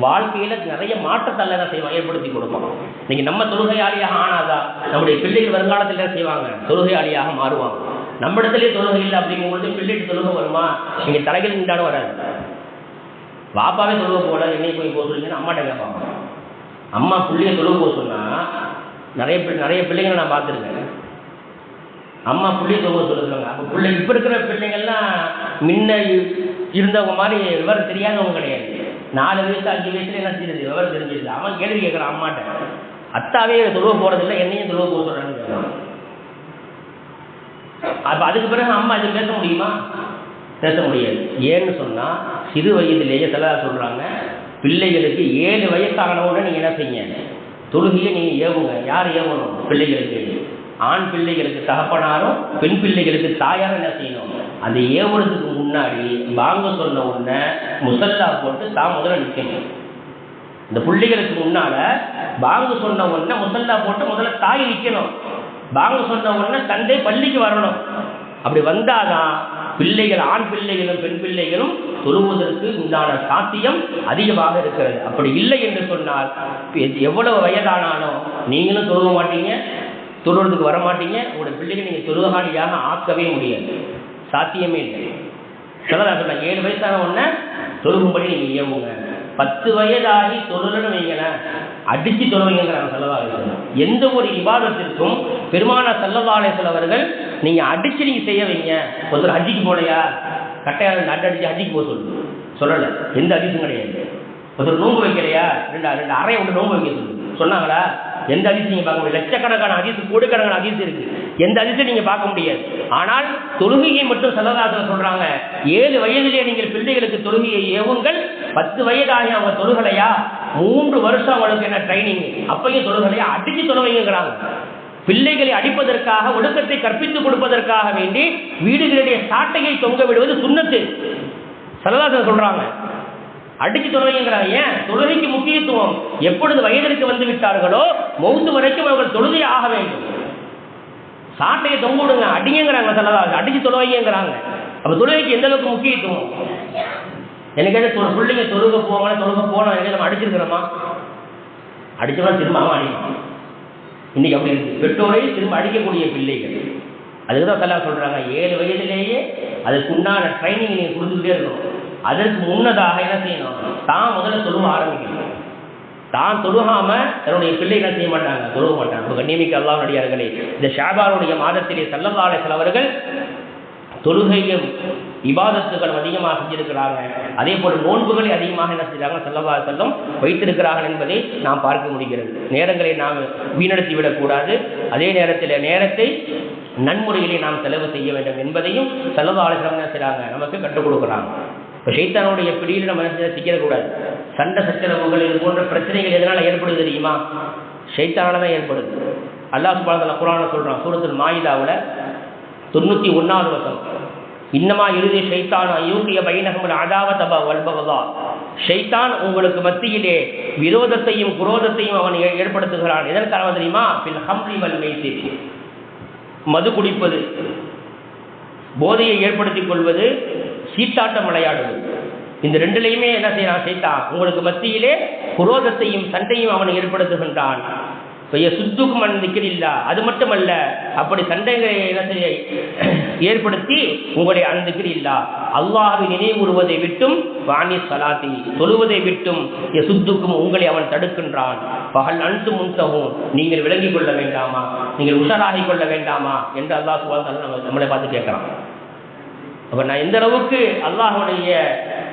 வாழ்க்கையில் நிறைய மாற்றத்தை அல்லாஹ் என்ன செய்வான்? ஏற்படுத்தி கொடுப்போம். இன்னைக்கு நம்ம தொழுகையாளியாக ஆனாதான் நம்முடைய பிள்ளைகள் வருங்காலத்தில் என்ன செய்வாங்க? தொழுகையாளியாக மாறுவாங்க. நம்ம இடத்துலேயே தொழுகை இல்லை அப்படிங்கும்போது பிள்ளைக்கு தொழுகை வருமா? நீங்கள் தலைகள் நின்றாலும் வராது. வாப்பாவே தொழுகை போல என்னையை போய் போக சொல்லுங்கன்னு அம்மாட்ட கேட்பாங்க. அம்மா பிள்ளைய தொழுகை போக சொன்னால் நிறைய பிள்ளைங்களை நான் பார்த்துருக்கேன். அம்மா பிள்ளைய தொழுகை சொல்லுறாங்க. அப்போ பிள்ளை இப்போ இருக்கிற பிள்ளைங்கள்லாம் முன்ன இருந்தவங்க மாதிரி விவரம் தெரியாதவங்க கிடையாது. 4 வயசு 5 வயசுல என்ன செய்யுது? விவரம் தெரிஞ்சிருது. அவன் கேள்வி கேட்குறான் அம்மாட்ட, அத்தாவே தொழுவ போகிறதில்லை, என்னையும் தொழுவ போக சொல்கிறான்னு கேட்குறான். அப்போ அதுக்கு பிறகு அம்மா இது பேச முடியுமா? பேச முடியாது. ஏன்னு சொன்னால் சிறு வயதிலேயே சிலர் சொல்கிறாங்க, பிள்ளைகளுக்கு 7 வயசானவுடன் நீங்கள் என்ன செய்யுங்க? தொழுகையை நீங்கள் ஏவுங்க. யார் ஏவணும்? பிள்ளைகளுக்கு. ஆண் பிள்ளைகளுக்கு தகப்பனாரும், பெண் பிள்ளைகளுக்கு தாயாரும் என்ன செய்யணும்? அந்த ஏவுறதுக்கு முன்னாடி பாங்க சொன்ன உடனே முசல்லா போட்டு தான் முதல்ல நிற்கணும். இந்த பிள்ளைகளுக்கு முன்னால பாங்க சொன்ன உடனே முசல்லா போட்டு முதல்ல தாய் நிற்கணும். பாங்க சொன்ன உடனே தந்தை பள்ளிக்கு வரணும். அப்படி வந்தாதான் பிள்ளைகள், ஆண் பிள்ளைகளும் பெண் பிள்ளைகளும் தொழுவதற்கு உண்டான சாத்தியம் அதிகமாக இருக்கிறது. அப்படி இல்லை என்று சொன்னால் எவ்வளவு வயதானாலும் நீங்களும் தொழுவ மாட்டீங்க, தொழுவதுக்கு வர மாட்டீங்க. உங்களுடைய பிள்ளைகள் நீங்கள் தொழுகாளியாக ஆக்கவே முடியாது, சாத்தியமே இல்லை. சொல்லலாம் சொன்ன 7 வயசான உடனே தொழுகும்படி நீங்கள் ஏவுங்க. 10 வயதாகி தொழுன்னு வைங்களேன், அடித்து தொழுவீங்கிறாங்க ஸல்லல்லாஹு அலைஹி வஸல்லம். எந்த ஒரு இபாதத்திற்கும் பெருமானார் ஸல்லல்லாஹு அலைஹி வஸல்லம் அவர்கள் நீங்கள் அடித்து நீங்கள் செய்ய வைங்க. ஒருத்தர் ஹஜ்ஜிக்கு போலையா, கட்டையாக அடிச்சு ஹஜ்ஜிக்கு போக சொல்லலை, எந்த ஹதீஸும் கிடையாது. ஒருத்தர் நோன்பு வைக்கலையா, 2 அறையை விட்டு நோன்பு வைக்க சொன்னாங்களா? எந்த ஹதீஸ் நீங்க பார்க்க முடியாது. லட்சக்கணக்கான ஹதீஸ், கோடிக்கணக்கான ஹதீஸ் இருக்கு, எந்த ஹதீஸையும் நீங்க பார்க்க முடியாது. ஆனால் தொழுகையை மட்டும் ஸல்லல்லாஹு அலைஹி வஸல்லம் சொல்றாங்க, 7 வயதிலே நீங்கள் பிள்ளைகளுக்கு தொழுகையை ஏவுங்கள். 10 வயதாகி அவங்க தொழுகலையா, 3 வருஷம் அவங்களுக்கு என்ன ட்ரைனிங், அப்பையும் தொழுகலையா, அடிச்சு தொழுவைங்கிறாங்க. பிள்ளைகளை அடிப்பதற்காக, ஒழுக்கத்தை கற்பித்துக் கொடுப்பதற்காக வேண்டி வீடுகளுடைய சாட்டையை தொங்க விடுவது சுன்னத்து. ஸல்லல்லாஹு அலைஹி வஸல்லம் சொல்றாங்க, அடிச்சு தொழுவைங்கிறாங்க. ஏன்? தொழுகைக்கு முக்கியத்துவம். எப்பொழுது வயதிற்கு வந்து விட்டார்களோ மௌத்து வரைக்கும் அவர்கள் தொழுகை ஆக வேண்டும். சாட்டையை தொங்க விடுங்க, அடிங்கிறாங்க ஸல்லல்லாஹு, அடிச்சு தொழுவைங்கிறாங்க. அப்ப தொழுகைக்கு எந்த அளவுக்கு முக்கியத்துவம். எனக்கு பிள்ளைங்க தொழுக போனோம் நம்ம அடிச்சிருக்கிறோமா? அடிச்சோம்னா திரும்ப அடிக்கும். இன்னைக்கு அப்படி இருக்கு. பெற்றோரை திரும்ப அடிக்கக்கூடிய பிள்ளைகள். அதுக்குதான் ஸல்லல்லாஹு சொல்றாங்க, 7 வயதிலேயே அதுக்குண்டான ட்ரைனிங் நீங்க கொடுத்துக்கிட்டே இருக்கணும். அதற்கு முன்னதாக என்ன செய்யணும், தான் முதல்ல தொழுவ ஆரம்பிக்கணும். தான் தொழுகாம தன்னுடைய பிள்ளை என்ன செய்ய மாட்டாங்க, தொழுவ மாட்டாங்க. கண்ணியமிக்க அல்லாஹ்வுடையார்களே, இந்த ஷாபானுடைய மாதத்திலே ஸல்லல்லாஹு அலைஹி வஸல்லம் அவர்கள் தொழுகையும் இபாதத்துகளும் அதிகமாக செஞ்சிருக்கிறாங்க. அதே போல நோன்புகளை அதிகமாக என்ன செய்கிறாங்க ஸல்லல்லாஹு அலைஹி வஸல்லம் வைத்திருக்கிறார்கள் என்பதை நாம் பார்க்க முடிகிறது. நேரங்களை நாம் வீணடித்து விடக்கூடாது. அதே நேரத்தில் நேரத்தை நன்முறையிலே நாம் செலவு செய்ய வேண்டும் என்பதையும் ஸல்லல்லாஹு அலைஹி வஸல்லம் என்ன செய்கிறாங்க, நமக்கு கற்றுக் கொடுக்குறாங்க. இப்போ ஷைத்தானுடைய பிடியில் நம்ம சிக்கிடக்கூடாது. சண்டை சச்சரவுகள், இது போன்ற பிரச்சனைகள் எதனால் ஏற்படுது தெரியுமா? ஷைத்தானால தான் ஏற்படுது. அல்லாஹ் சுப்ஹானஹு வ தஆலா குர்ஆன்ல சொல்றான், சூரத்துல் மாயிதாவுல 91வது வசனம், இன்னமா இறுதி ஷைத்தான் அயூக்கிய பைனஹுல் அதாவத வல் பகதா. ஷைத்தான் உங்களுக்கு மத்தியிலே விரோதத்தையும் குரோதத்தையும் அவன் ஏற்படுத்துகிறான். எதற்காக தெரியுமா? பில் ஹம்ரி வல் மைசிர், மது குடிப்பது, போதையை ஏற்படுத்திக் கொள்வது, சீட்டாட்டம் விளையாடுவது. இந்த ரெண்டுலையுமே என்ன செய்யறான் ஷைத்தான்? உங்களுக்கு மத்தியிலே குரோதத்தையும் சண்டையும் அவன் ஏற்படுத்துகின்றான். சுத்துக்கும் அன்பிக்கிறில்லா, அது மட்டுமல்ல, அப்படி சண்டைகளை ஏற்படுத்தி உங்களை அன்பிக்கிறில்லா அல்லாஹ்வை நினைவுறுவதை விட்டும், வாணி சலாத்தி தொழுவதை விட்டும், சுத்துக்கும் உங்களை அவன் தடுக்கின்றான். பகல் அன்து முன்தகும், நீங்கள் விளங்கிக் கொள்ள வேண்டாமா, நீங்கள் உஷாராகிக் கொள்ள வேண்டாமா என்று அல்லாஹ் சுப்ஹானஹு வ தஆலா நம்மளை பார்த்து கேட்கிறான். அப்ப நான் எந்த அளவுக்கு அல்லாஹ்வுடைய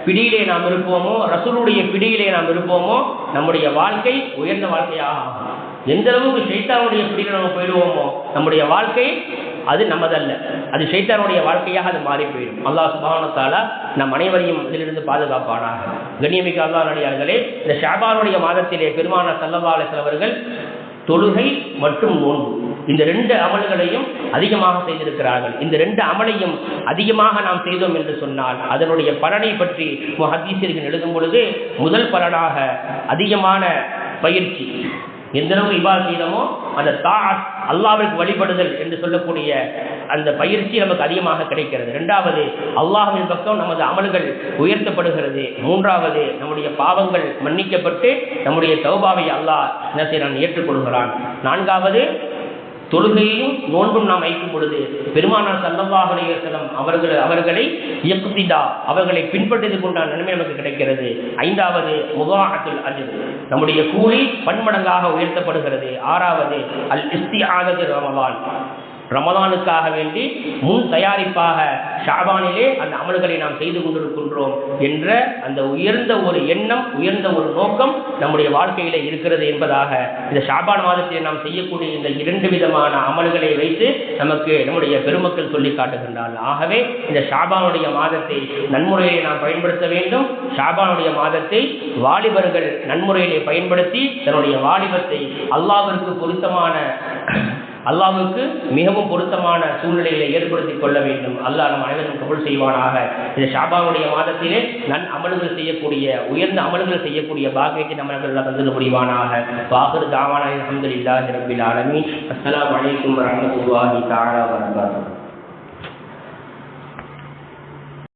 பிடியிலே நாம் இருப்போமோ, ரசூலுடைய பிடியிலே நாம் இருப்போமோ, நம்முடைய வாழ்க்கை உயர்ந்த வாழ்க்கையாக ஆகும். எந்த அளவுக்கு ஷைத்தானுடைய பிடியில் நம்ம போயிடுவோமோ, நம்முடைய வாழ்க்கை அது நமதல்ல, அது ஷைத்தானுடைய வாழ்க்கையாக அது மாறி போயிடும். அல்லாஹ் சுப்ஹானஹு வ தஆலா நம் அனைவரையும் இதிலிருந்து பாதுகாப்பானாக. கண்ணியமிக்க அல்லாஹ்வுடையார்களே, இந்த ஷஅபானுடைய மாதத்திலே பெருமானார் ஸல்லல்லாஹு அலைஹி வஸல்லம் அவர்கள் தொழுகை மற்றும் நோன்பு, இந்த 2 அமல்களையும் அதிகமாக செய்திருக்கிறார்கள். இந்த 2 அமலையும் அதிகமாக நாம் செய்தோம் என்று சொன்னால் அதனுடைய பலனை பற்றி முஹத்தீஸ்கள் எழுதும் பொழுது, முதல் பலனாக அதிகமான பயிற்சி, எந்த அளவு இபாதத் செய்தோமோ அந்த தாஅத், அல்லாஹ்விற்கு வழிபடுதல் என்று சொல்லக்கூடிய அந்த பயிற்சி நமக்கு அதிகமாக கிடைக்கிறது. 2வது, அல்லாஹ்வின் பக்கம் நமது அமல்கள் உயர்த்தப்படுகிறது. 3வது, நம்முடைய பாவங்கள் மன்னிக்கப்பட்டு நம்முடைய தௌபாவை அல்லாஹ் என்ன செய்யறான், ஏற்றுக்கொள்கிறான். 4வது, தொழுகையையும் நோன்பும் நாம் வைக்கும் பொழுது பெருமானார் ஸல்லல்லாஹு அலைஹி வஸல்லம் அவர்களை இக்திதா, அவர்களை பின்பற்றியது கொண்டான நன்மை நமக்கு கிடைக்கிறது. 5வது, முதாஅத்துல் அஜ்ர், நம்முடைய கூலி பன்மடங்காக உயர்த்தப்படுகிறது. 6வது, அல் இஸ்திஆதத்து ரமலான், ரமலானுக்காக வேண்டி முன் தயாரிப்பாக ஷாபானிலே அந்த அமல்களை நாம் செய்து கொண்டிருக்கின்றோம் என்ற அந்த உயர்ந்த ஒரு எண்ணம், உயர்ந்த ஒரு நோக்கம் நம்முடைய வாழ்க்கையிலே இருக்கிறது என்பதாக இந்த ஷாபான் மாதத்தில் நாம் செய்யக்கூடிய இந்த 2 விதமான அமல்களை வைத்து நமக்கு நம்முடைய பெருமக்கள் சொல்லி காட்டுகின்றார்கள். ஆகவே இந்த ஷாபானுடைய மாதத்தை நன்முறையிலே நாம் பயன்படுத்த வேண்டும். ஷாபானுடைய மாதத்தை வாலிபர்கள் நன்முறையிலே பயன்படுத்தி தன்னுடைய வாலிபத்தை அல்லாஹ்வுக்கு மிகவும் பொருத்தமான சூழ்நிலைகளை ஏற்படுத்திக் கொள்ள வேண்டும். அல்லாஹ் நம் அனைவரும் கபூல் செய்வானாக. இந்த ஷாபானுடைய மாதத்திலே அமல்கள் செய்யக்கூடிய, உயர்ந்த அமல்கள் செய்யக்கூடிய பாக்கியத்தை நம்ம தந்து புரிவானாக. வாஹிரு தாவானா அல்ஹம்துலில்லாஹி ரப்பில் ஆலமீன். அஸ்ஸலாமு அலைக்கும் வரஹ்மத்துல்லாஹி தஆலா வபரகாத்துஹு.